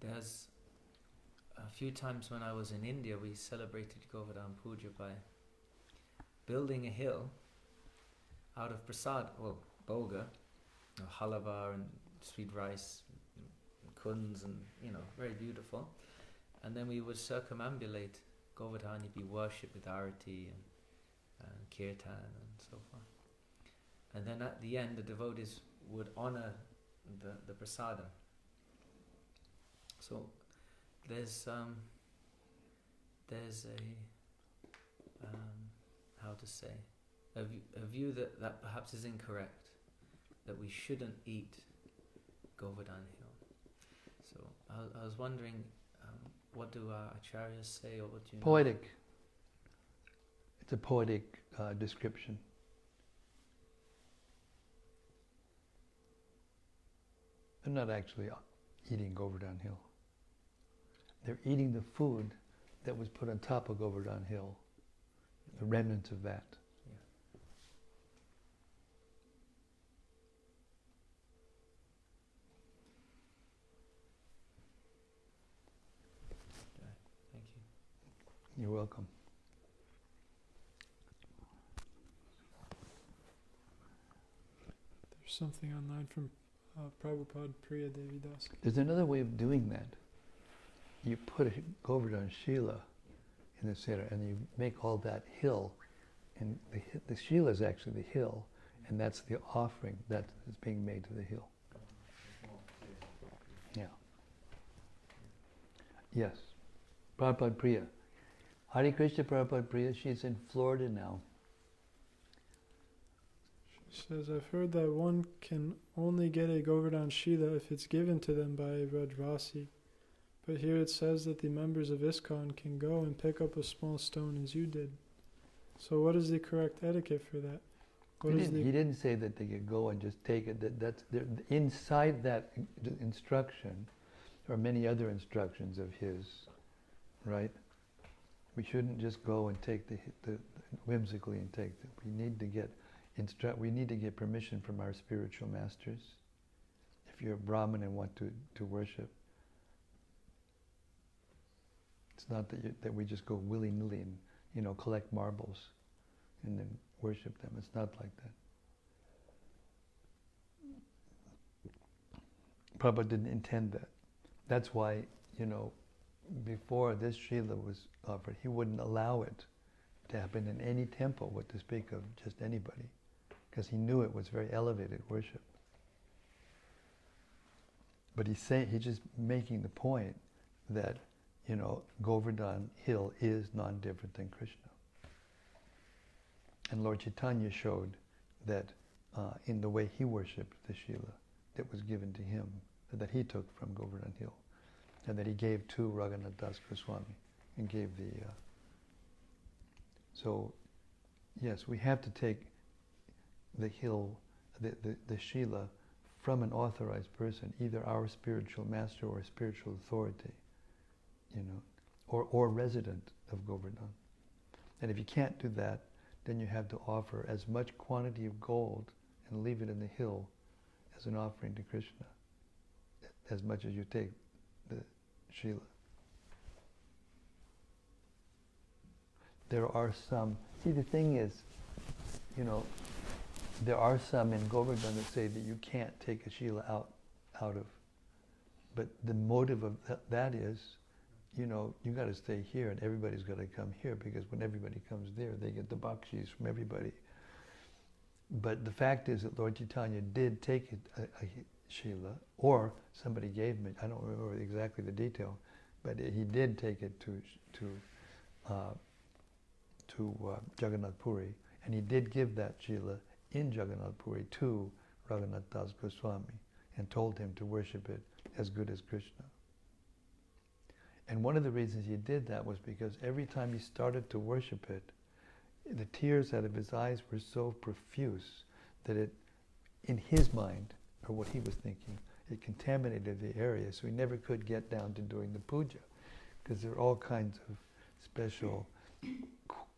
There's a few times when I was in India, we celebrated Govardhana Puja by building a hill out of prasad, boga, halava and sweet rice, and kunds, and very beautiful. And then we would circumambulate Govardhana, be worshipped with arati and kirtan and so forth. And then at the end, the devotees would honor the prasadam. So there's a view that perhaps is incorrect, that we shouldn't eat Govardhana Hill. So I was wondering, what do our acharyas say, or what do you know? Poetic. It's a poetic description. They're not actually eating Govardhana Hill. They're eating the food that was put on top of Govardhana Hill, the remnants of that. Yeah. Okay. Thank you. You're welcome. There's something online from Prabhupada Priya Devi Das. There's another way of doing that. You put a Govardhana Shila in the center, and you make all that hill, and the Shila is actually the hill, and that's the offering that is being made to the hill. Yeah. Yes. Prabhupada Priya. Hare Krishna Prabhupada Priya. She's in Florida now. She says, I've heard that one can only get a Govardhan Shila if it's given to them by a Vrajvasi. But here it says that the members of ISKCON can go and pick up a small stone as you did. So what is the correct etiquette for that? He didn't say that they could go and just take it. That's inside that instruction are many other instructions of his, right? We shouldn't just go and take the whimsically and take it. We need to get permission from our spiritual masters. If you're a Brahmin and want to worship, It's not that we just go willy-nilly and, collect marbles and then worship them. It's not like that. Prabhupada didn't intend that. That's why, before this Srila was offered, he wouldn't allow it to happen in any temple, what to speak of just anybody, because he knew it was very elevated worship. But he's just making the point that, Govardhana Hill is non-different than Krishna. And Lord Chaitanya showed that in the way he worshipped the Srila that was given to him, that he took from Govardhana Hill, and that he gave to Raghunath Das Goswami, and gave the... So, yes, we have to take the hill, the Srila, from an authorized person, either our spiritual master or a spiritual authority, or resident of Govardhana. And if you can't do that, then you have to offer as much quantity of gold and leave it in the hill as an offering to Krishna, as much as you take the Srila. There are some, see the thing is, there are some in Govardhana that say that you can't take a Srila out of, but the motive of that is, you got to stay here and everybody's got to come here, because when everybody comes there, they get the bakshis from everybody. But the fact is that Lord Chaitanya did take a Srila, or somebody gave him it. I don't remember exactly the detail, but he did take it to Jagannath Puri, and he did give that Srila in Jagannath Puri to Raghunath Das Goswami, and told him to worship it as good as Krishna. And one of the reasons he did that was because every time he started to worship it, the tears out of his eyes were so profuse that it, in his mind, or what he was thinking, it contaminated the area, so he never could get down to doing the puja, because there are all kinds of special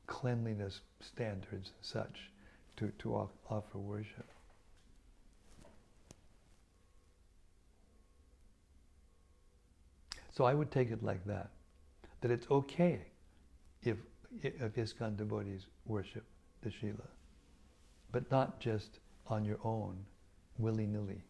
cleanliness standards and such to offer worship. So I would take it like that it's okay if ISKCON devotees worship the Srila, but not just on your own, willy-nilly.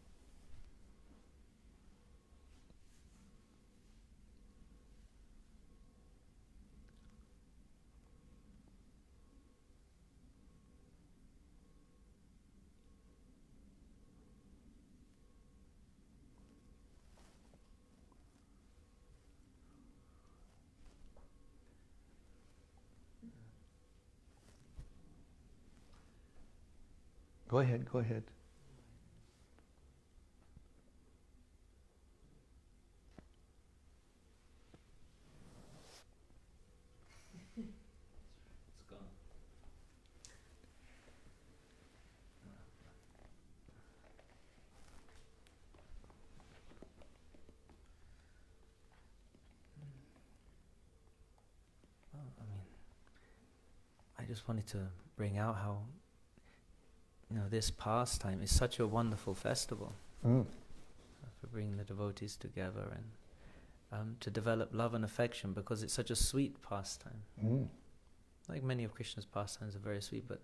Go ahead. It's gone. Well, I just wanted to bring out how this pastime is such a wonderful festival for bringing the devotees together and to develop love and affection, because it's such a sweet pastime. Like many of Krishna's pastimes are very sweet, but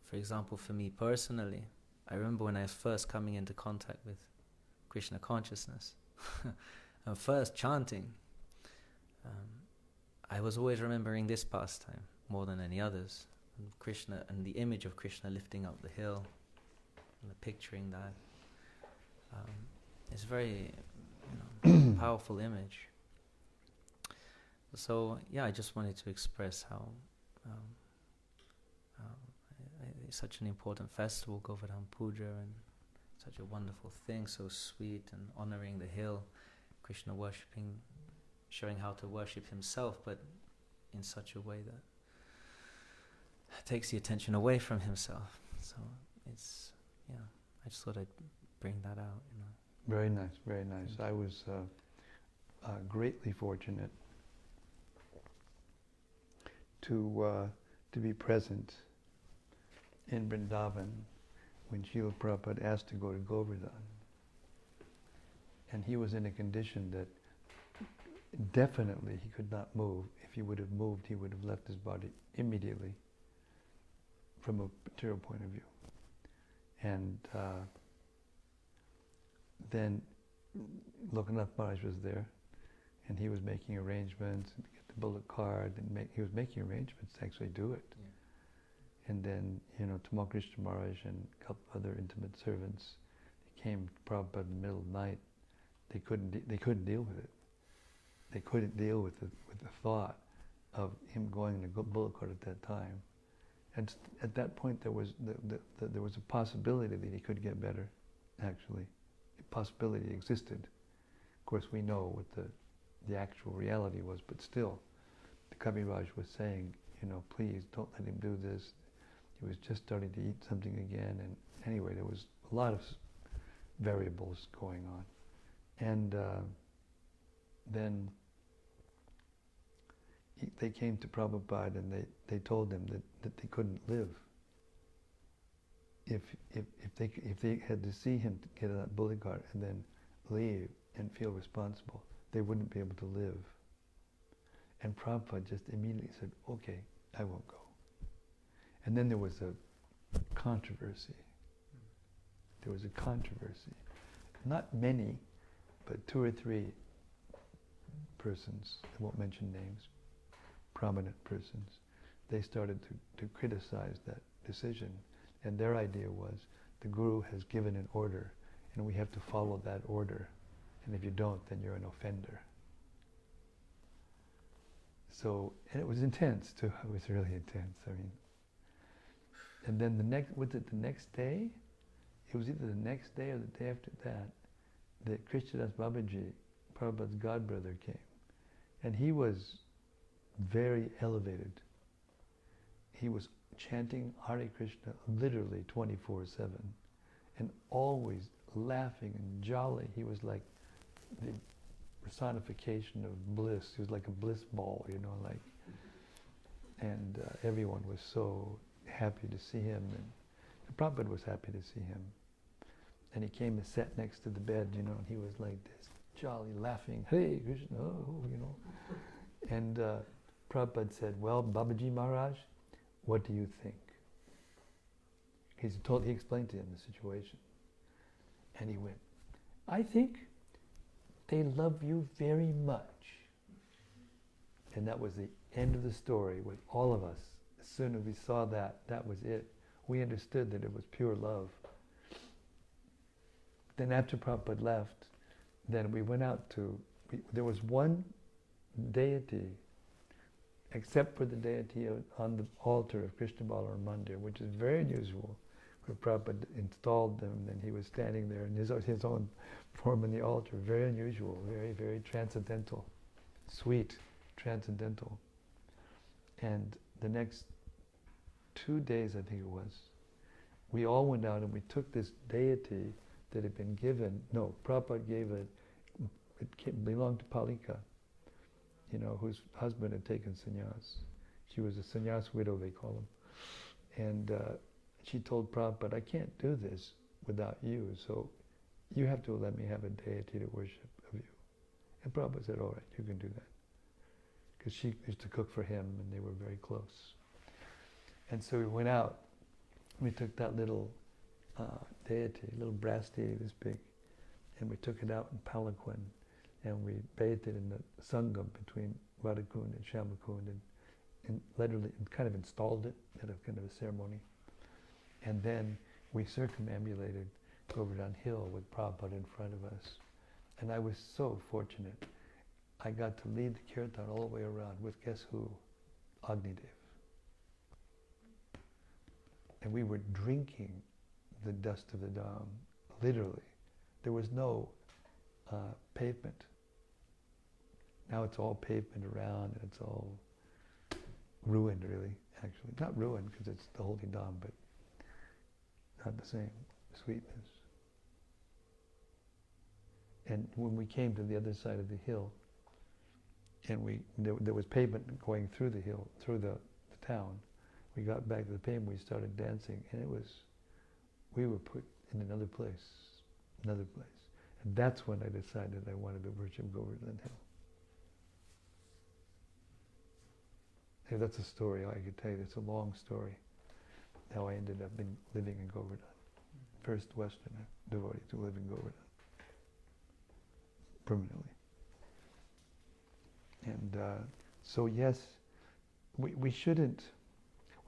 for example, for me personally, I remember when I was first coming into contact with Krishna consciousness and first chanting, I was always remembering this pastime more than any others. Krishna and the image of Krishna lifting up the hill, and picturing that. It's a very powerful image. So I just wanted to express how it's such an important festival, Govardhana Puja, and such a wonderful thing, so sweet, and honoring the hill, Krishna worshipping, showing how to worship himself, but in such a way that takes the attention away from himself. So it's, I just thought I'd bring that out. Very nice, very nice. I was greatly fortunate to be present in Vrindavan when Srila Prabhupada asked to go to Govardhana. And he was in a condition that definitely he could not move. If he would have moved, he would have left his body immediately from a material point of view. And then Lokanath Maharaj was there, and he was making arrangements to get the bullock cart, and he was making arrangements to actually do it. Yeah. And then, Tamal Krishna Maharaj and a couple other intimate servants, they came to Prabhupada in the middle of the night. They couldn't deal with it. They couldn't deal with the thought of him going in a bullock cart at that time. And at that point, there was there was a possibility that he could get better. Actually, the possibility existed. Of course, we know what the actual reality was, but still, the Kaviraj was saying, please don't let him do this. He was just starting to eat something again, and anyway, there was a lot of variables going on. And then they came to Prabhupada and they told him that they couldn't live. If they had to see him get on that bullock cart and then leave and feel responsible, they wouldn't be able to live. And Prabhupada just immediately said, okay, I won't go. And then there was a controversy. There was a controversy. Not many, but 2 or 3 persons, I won't mention names, prominent persons, they started to criticize that decision. And their idea was, the Guru has given an order, and we have to follow that order. And if you don't, then you're an offender. So, and it was intense too. It was really intense. And then the next day? It was either the next day or the day after that Krishnadas Babaji, Prabhupada's godbrother, came. And he was very elevated. He was chanting Hare Krishna literally 24/7 and always laughing and jolly. He was like the personification of bliss. He was like a bliss ball, and everyone was so happy to see him, and Prabhupada was happy to see him. And he came and sat next to the bed, and he was like this, jolly, laughing, Hare Krishna, And Prabhupada said, well, Babaji Maharaj, what do you think? He explained to him the situation. And he went, I think they love you very much. And that was the end of the story with all of us. As soon as we saw that was it. We understood that it was pure love. Then after Prabhupada left, then we went out there was one deity, except for the deity on the altar of Krishna Balaram Mandir, which is very unusual, where Prabhupada installed them, and he was standing there in his own form on the altar. Very unusual, very, very transcendental, sweet, transcendental. And the next 2 days, I think it was, we all went out and we took this deity that had been given. No, Prabhupada gave it. It belonged to Palika, whose husband had taken sannyas. She was a sannyas widow, they call them. And she told Prabhupada, I can't do this without you, so you have to let me have a deity to worship of you. And Prabhupada said, all right, you can do that. Because she used to cook for him, and they were very close. And so we went out. We took that little deity, little brass deity this big, and we took it out in palanquin, and we bathed it in the Sangam between Radhakund and Shyamakund, and literally kind of installed it at a kind of a ceremony. And then we circumambulated Govardhana Hill with Prabhupada in front of us. And I was so fortunate. I got to lead the kirtan all the way around with, guess who? Agnidev. And we were drinking the dust of the Dham, literally. There was no pavement. Now it's all pavement around, and it's all ruined, really, actually. Not ruined, because it's the Holy Dham, but not the same sweetness. And when we came to the other side of the hill, and there was pavement going through the hill, through the town, we got back to the pavement, we started dancing, and we were put in another place. And that's when I decided I wanted to worship Govardhana Hill. That's a story I could tell you. It's a long story. How I ended up living in Govardhana. First Westerner devotee to live in Govardhana. Permanently. And so yes, we shouldn't,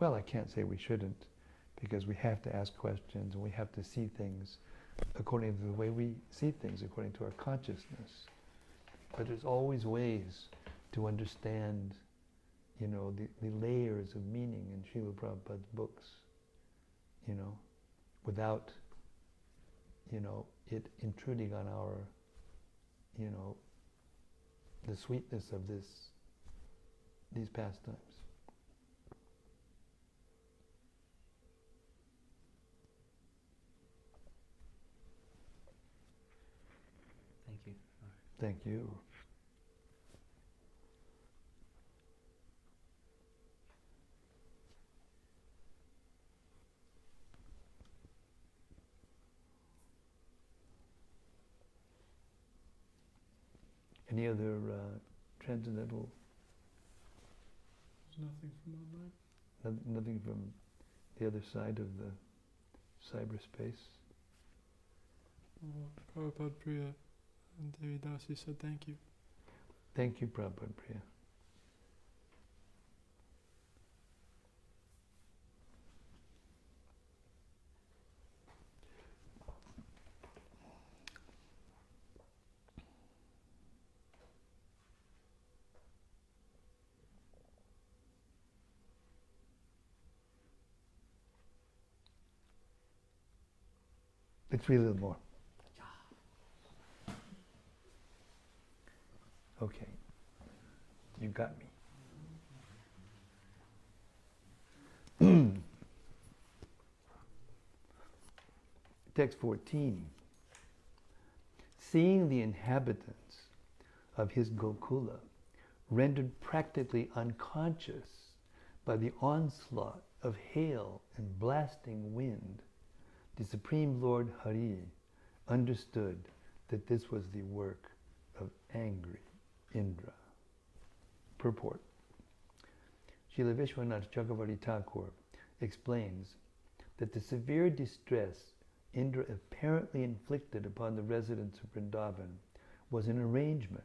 well, I can't say we shouldn't, because we have to ask questions and we have to see things according to the way we see things, according to our consciousness. But there's always ways to understand, you know, the layers of meaning in Srila Prabhupada's books, you know, without, you know, it intruding on our, you know, the sweetness of these pastimes. Thank you. Thank you. Any other transcendental? There's nothing from online. Nothing from the other side of the cyberspace? Prabhupada Priya and Devi Dasi said thank you. Thank you, Prabhupada Priya. Let's read a little more. Okay. You got me. Text 14. Seeing the inhabitants of his Gokula rendered practically unconscious by the onslaught of hail and blasting wind, the Supreme Lord Hari understood that this was the work of angry Indra. Purport. Srila Vishwanath Chakravarti Thakur explains that the severe distress Indra apparently inflicted upon the residents of Vrindavan was an arrangement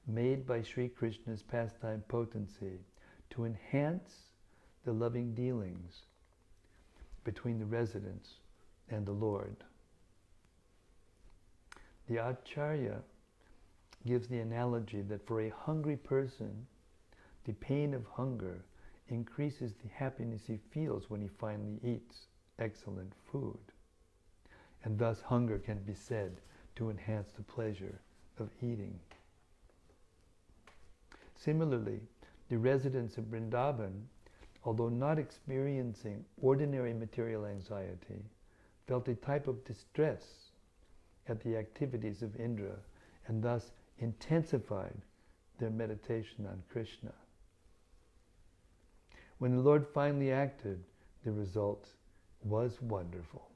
made by Sri Krishna's pastime potency to enhance the loving dealings between the residents and the Lord. The Acharya gives the analogy that for a hungry person, the pain of hunger increases the happiness he feels when he finally eats excellent food. And thus hunger can be said to enhance the pleasure of eating. Similarly, the residents of Vrindavan, although not experiencing ordinary material anxiety, felt a type of distress at the activities of Indra and thus intensified their meditation on Krishna. When the Lord finally acted, the result was wonderful.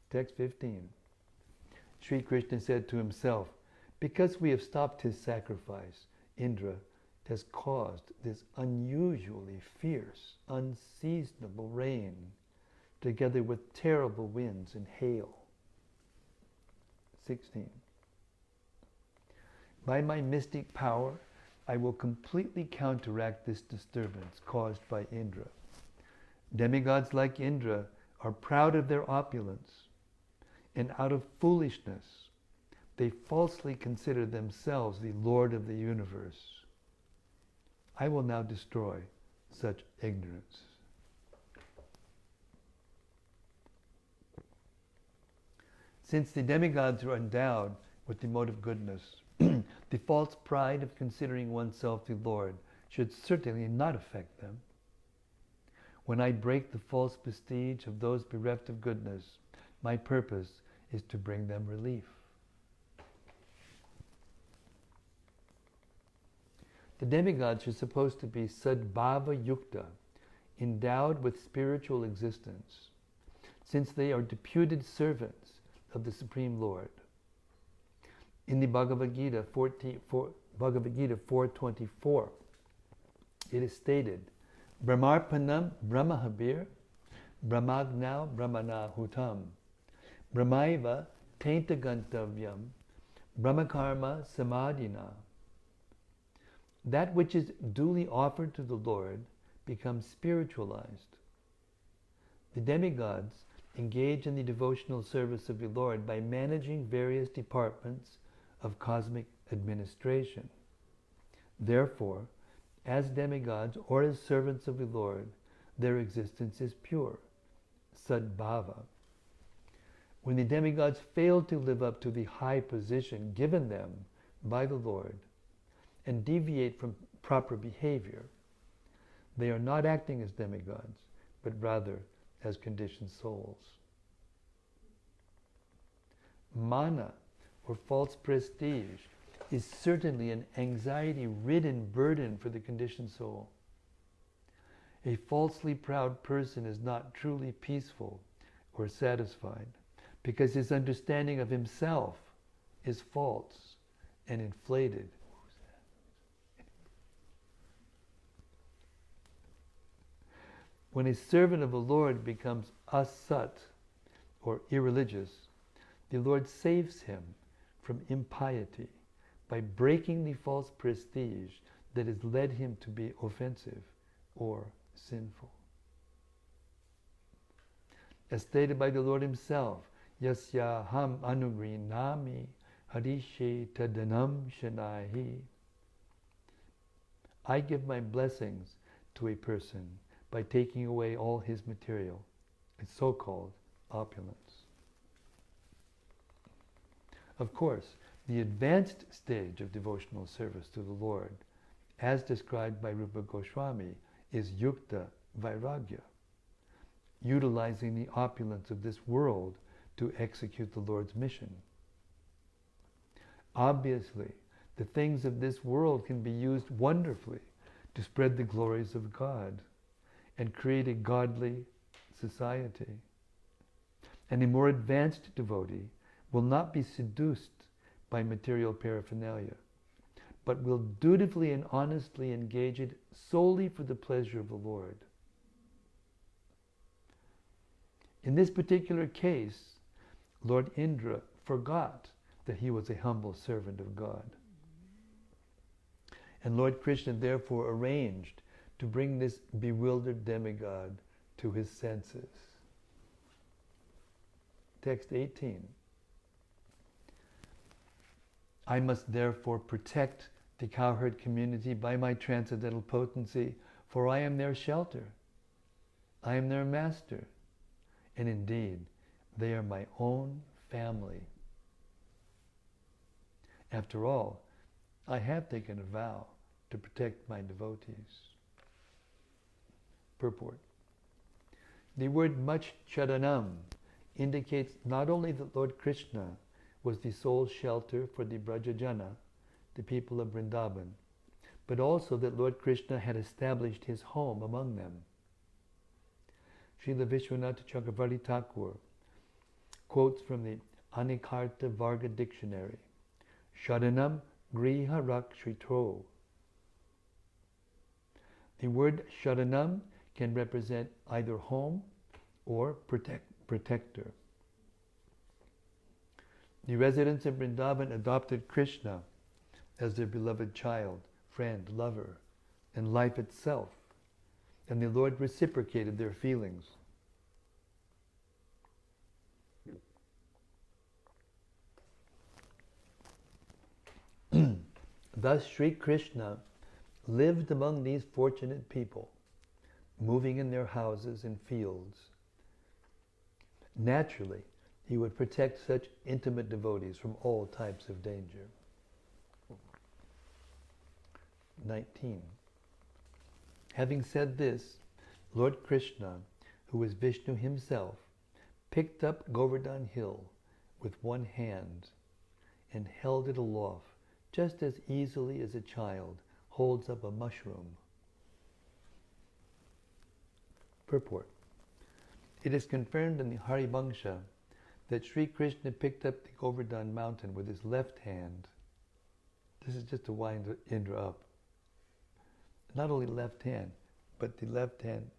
Text 15. Sri Krishna said to himself, because we have stopped his sacrifice, Indra has caused this unusually fierce, unseasonable rain, together with terrible winds and hail. 16. By my mystic power, I will completely counteract this disturbance caused by Indra. Demigods like Indra are proud of their opulence, and out of foolishness, they falsely consider themselves the Lord of the universe. I will now destroy such ignorance. Since the demigods are endowed with the motive goodness, the false pride of considering oneself the Lord should certainly not affect them. When I break the false prestige of those bereft of goodness, my purpose is to bring them relief. The demigods are supposed to be sadbhava yukta, endowed with spiritual existence, since they are deputed servants of the Supreme Lord. In the Bhagavad Gita 4:24, it is stated, Brahmarpanam Brahmahabir, Brahmagnau Brahmana Hutam, Brahmaiva Taintagantavyam, Brahmakarma Samadhina. That which is duly offered to the Lord becomes spiritualized. The demigods engage in the devotional service of the Lord by managing various departments of cosmic administration. Therefore, as demigods or as servants of the Lord, their existence is pure, sadbhava. When the demigods fail to live up to the high position given them by the Lord and deviate from proper behavior, they are not acting as demigods, but rather as conditioned souls. Mana, or false prestige, is certainly an anxiety-ridden burden for the conditioned soul. A falsely proud person is not truly peaceful or satisfied because his understanding of himself is false and inflated. When a servant of the Lord becomes asat, or irreligious, the Lord saves him from impiety by breaking the false prestige that has led him to be offensive or sinful. As stated by the Lord himself, Yasyaham anugrinami harishe tadanam shanahi. I give my blessings to a person by taking away all his material, its so-called opulence. Of course, the advanced stage of devotional service to the Lord, as described by Rupa Goswami, is yukta vairagya, utilizing the opulence of this world to execute the Lord's mission. Obviously, the things of this world can be used wonderfully to spread the glories of God and create a godly society. And a more advanced devotee will not be seduced by material paraphernalia, but will dutifully and honestly engage it solely for the pleasure of the Lord. In this particular case, Lord Indra forgot that he was a humble servant of God. And Lord Krishna therefore arranged to bring this bewildered demigod to his senses. Text 18. I must therefore protect the cowherd community by my transcendental potency, for I am their shelter. I am their master. And indeed, they are my own family. After all, I have taken a vow to protect my devotees. Purport. The word much charanam indicates not only that Lord Krishna was the sole shelter for the Brajajana, the people of Vrindavan, but also that Lord Krishna had established his home among them. Srila Vishwanath Chakravarti Thakur quotes from the Anikarta Varga Dictionary, Sharanam Griha Rakshitro. The word Sharanam can represent either home or protector. The residents of Vrindavan adopted Krishna as their beloved child, friend, lover, and life itself, and the Lord reciprocated their feelings. Thus Sri Krishna lived among these fortunate people, moving in their houses and fields. Naturally, he would protect such intimate devotees from all types of danger. 19. Having said this, Lord Krishna, who is Vishnu himself, picked up Govardhana hill with one hand and held it aloft just as easily as a child holds up a mushroom. Purport. It is confirmed in the Harivangsha that Sri Krishna picked up the Govardhana mountain with his left hand. This is just to wind Indra up. not only left hand, but the left hand,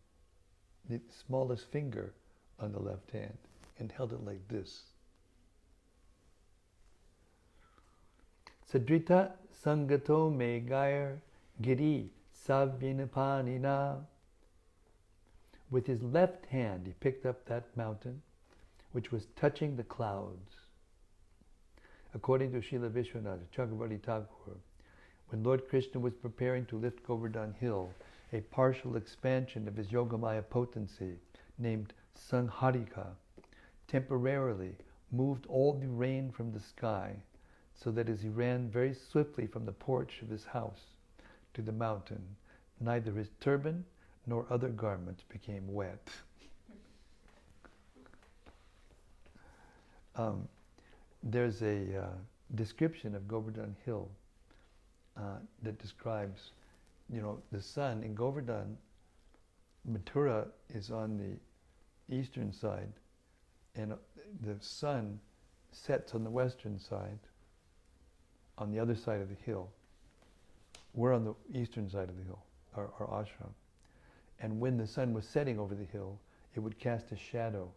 the smallest finger on the left hand, and held it like this. Sadrita sangato me gair giri savinapanina. With his left hand, he picked up that mountain, which was touching the clouds. According to Srila Vishwanath Chakravarti Thakur, when Lord Krishna was preparing to lift Govardhana hill, a partial expansion of his Yogamaya potency, named Sangharika, temporarily moved all the rain from the sky, so that as he ran very swiftly from the porch of his house to the mountain, neither his turban nor other garments became wet. There's a description of Govardhana hill that describes, the sun in Govardhana. Mathura is on the eastern side, and the sun sets on the western side, on the other side of the hill. We're on the eastern side of the hill, our ashram. And when the sun was setting over the hill, it would cast a shadow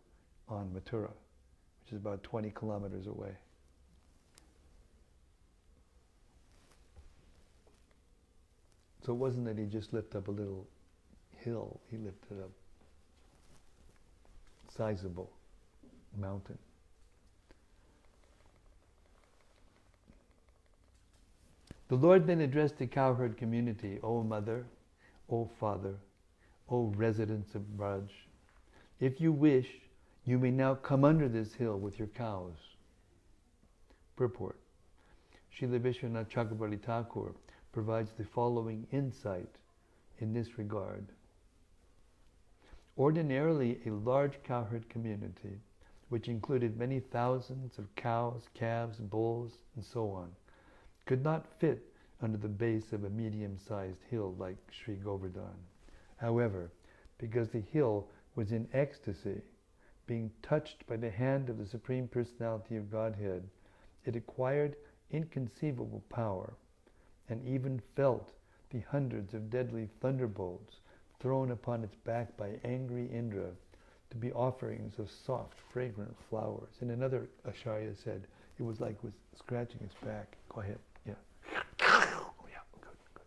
on Mathura, which is about 20 kilometers away. So it wasn't that he just lifted up a little hill, he lifted up a sizable mountain. The Lord then addressed the cowherd community, O mother, O father, O residents of Braj, if you wish, you may now come under this hill with your cows. Purport. Srila Vishwanath Chakravarti Thakur provides the following insight in this regard. Ordinarily, a large cowherd community, which included many thousands of cows, calves, bulls, and so on, could not fit under the base of a medium-sized hill like Sri Govardhana. However, because the hill was in ecstasy, being touched by the hand of the Supreme Personality of Godhead, it acquired inconceivable power and even felt the hundreds of deadly thunderbolts thrown upon its back by angry Indra to be offerings of soft, fragrant flowers. And another Acharya said it was like with scratching its back. Go ahead. Yeah. Oh yeah, good.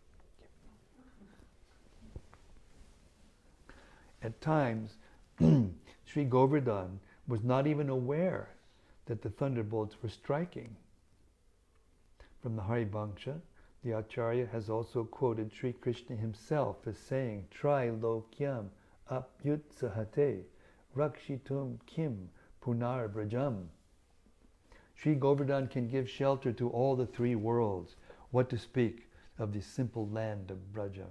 At times, Sri Govardhana was not even aware that the thunderbolts were striking. From the Harivangsha, the Acharya has also quoted Sri Krishna himself as saying, Tri lokyam apyutsahate rakshitum kim punar brajam. Sri Govardhana can give shelter to all the three worlds. What to speak of the simple land of Braja?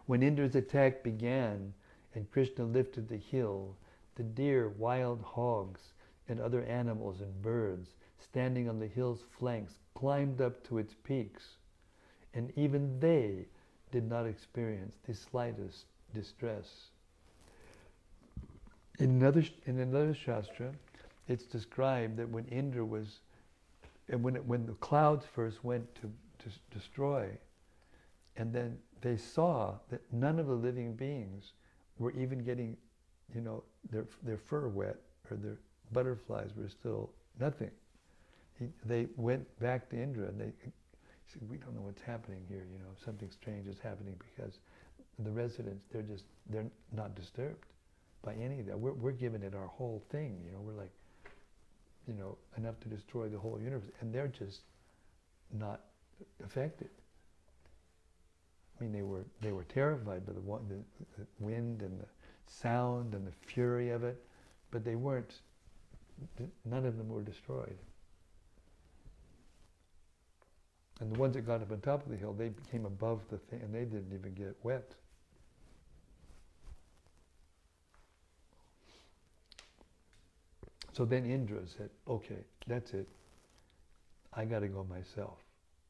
When Indra's attack began and Krishna lifted the hill, the deer, wild hogs, and other animals and birds standing on the hill's flanks climbed up to its peaks, and even they did not experience the slightest distress. In another shastra, it's described that when Indra was, and when the clouds first went to destroy, and then they saw that none of the living beings were even getting, their fur wet, or their butterflies were still nothing. They went back to Indra and they said, we don't know what's happening here, something strange is happening, because the residents, they're not disturbed by any of that. We're giving it our whole thing, we're like, enough to destroy the whole universe, and they're just not affected. I mean, they were terrified by the wind and the sound and the fury of it, but they weren't, none of them were destroyed. And the ones that got up on top of the hill, they became above the thing, and they didn't even get wet. So then Indra said, okay, that's it. I got to go myself.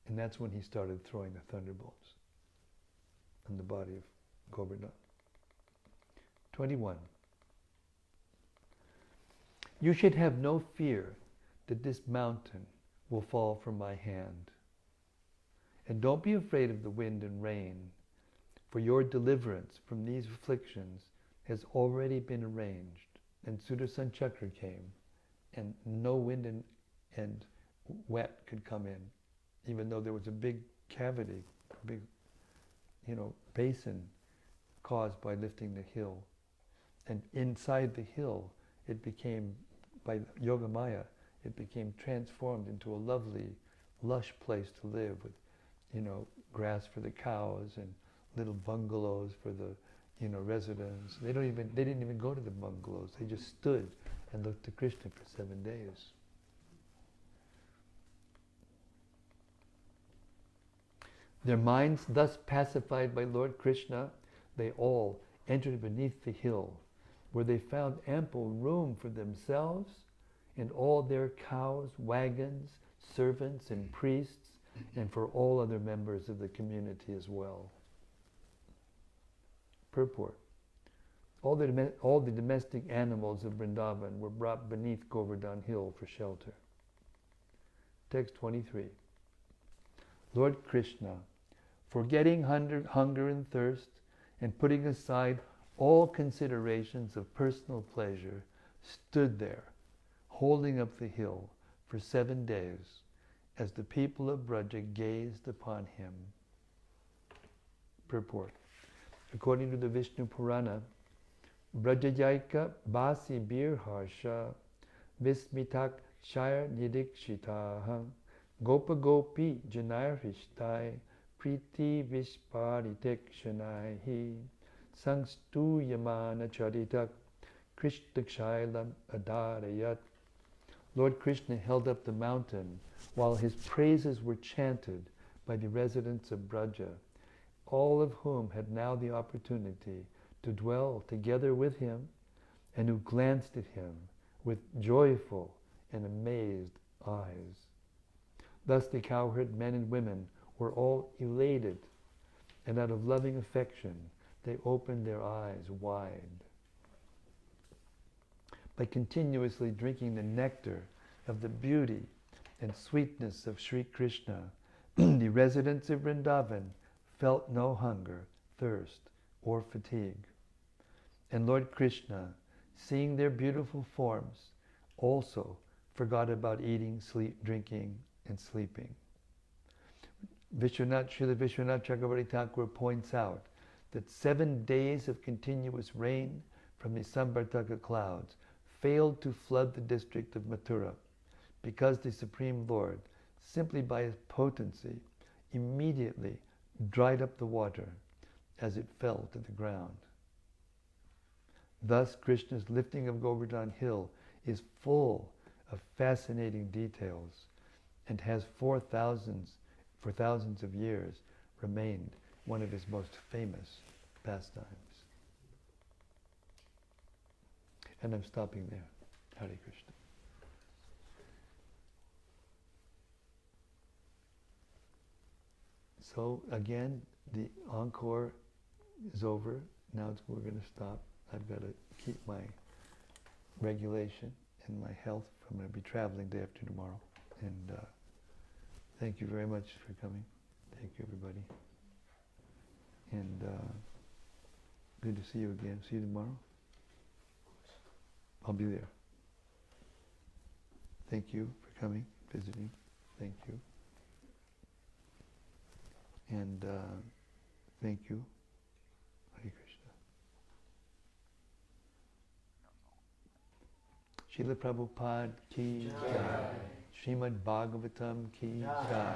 And that's when he started throwing the thunderbolts on the body of Govardhana. 21. You should have no fear that this mountain will fall from my hand. And don't be afraid of the wind and rain, for your deliverance from these afflictions has already been arranged. And Sudarshan Chakra came, and no wind and wet could come in, even though there was a big cavity, a big, basin caused by lifting the hill. And inside the hill, it became, by Yogamaya, it became transformed into a lovely, lush place to live with, grass for the cows and little bungalows for the, residents. They didn't even go to the bungalows. They just stood and looked to Krishna for 7 days. Their minds thus pacified by Lord Krishna, they all entered beneath the hill, where they found ample room for themselves and all their cows, wagons, servants, and priests, and for all other members of the community as well. Purport. All the domestic animals of Vrindavan were brought beneath Govardhana hill for shelter. Text 23. Lord Krishna, forgetting hunger and thirst, and putting aside all considerations of personal pleasure, stood there, holding up the hill for 7 days, as the people of Braja gazed upon him. Purport. According to the Vishnu Purana, Brajajaika Basi Birharsha Vismitak Shire Nidikshitaha Gopa Gopi Janarhishtai Priti Vishparitekshanahi Sangstu Yamana Charitak Krishnakshailam Adarayat. Lord Krishna held up the mountain while his praises were chanted by the residents of Braja, all of whom had now the opportunity to dwell together with him and who glanced at him with joyful and amazed eyes. Thus the cowherd men and women were all elated, and out of loving affection they opened their eyes wide. By continuously drinking the nectar of the beauty and sweetness of Sri Krishna, the residents of Vrindavan felt no hunger, thirst, or fatigue. And Lord Krishna, seeing their beautiful forms, also forgot about eating, drinking, and sleeping. Srila Vishwanath Chakravarti Thakur points out that 7 days of continuous rain from the Samvartaka clouds failed to flood the district of Mathura, because the Supreme Lord, simply by his potency, immediately dried up the water as it fell to the ground. Thus, Krishna's lifting of Govardhana hill is full of fascinating details and has for thousands of years remained one of his most famous pastimes. And I'm stopping there. Hare Krishna. So again, the encore is over. Now we're going to stop. I've got to keep my regulation and my health. I'm going to be traveling day after tomorrow. And thank you very much for coming. Thank you, everybody. And good to see you again. See you tomorrow. I'll be there. Thank you for coming, visiting. Thank you. And thank you. Hare Krishna. Srila Prabhupada ki jai. Srimad-Bhagavatam ki jai.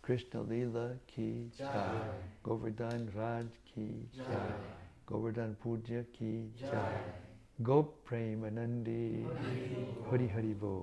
Krishna Leela ki jai. Govardhan Raj ki jai. Govardhan Puja ki jai. Go Premanandi. Hari Hari Bo.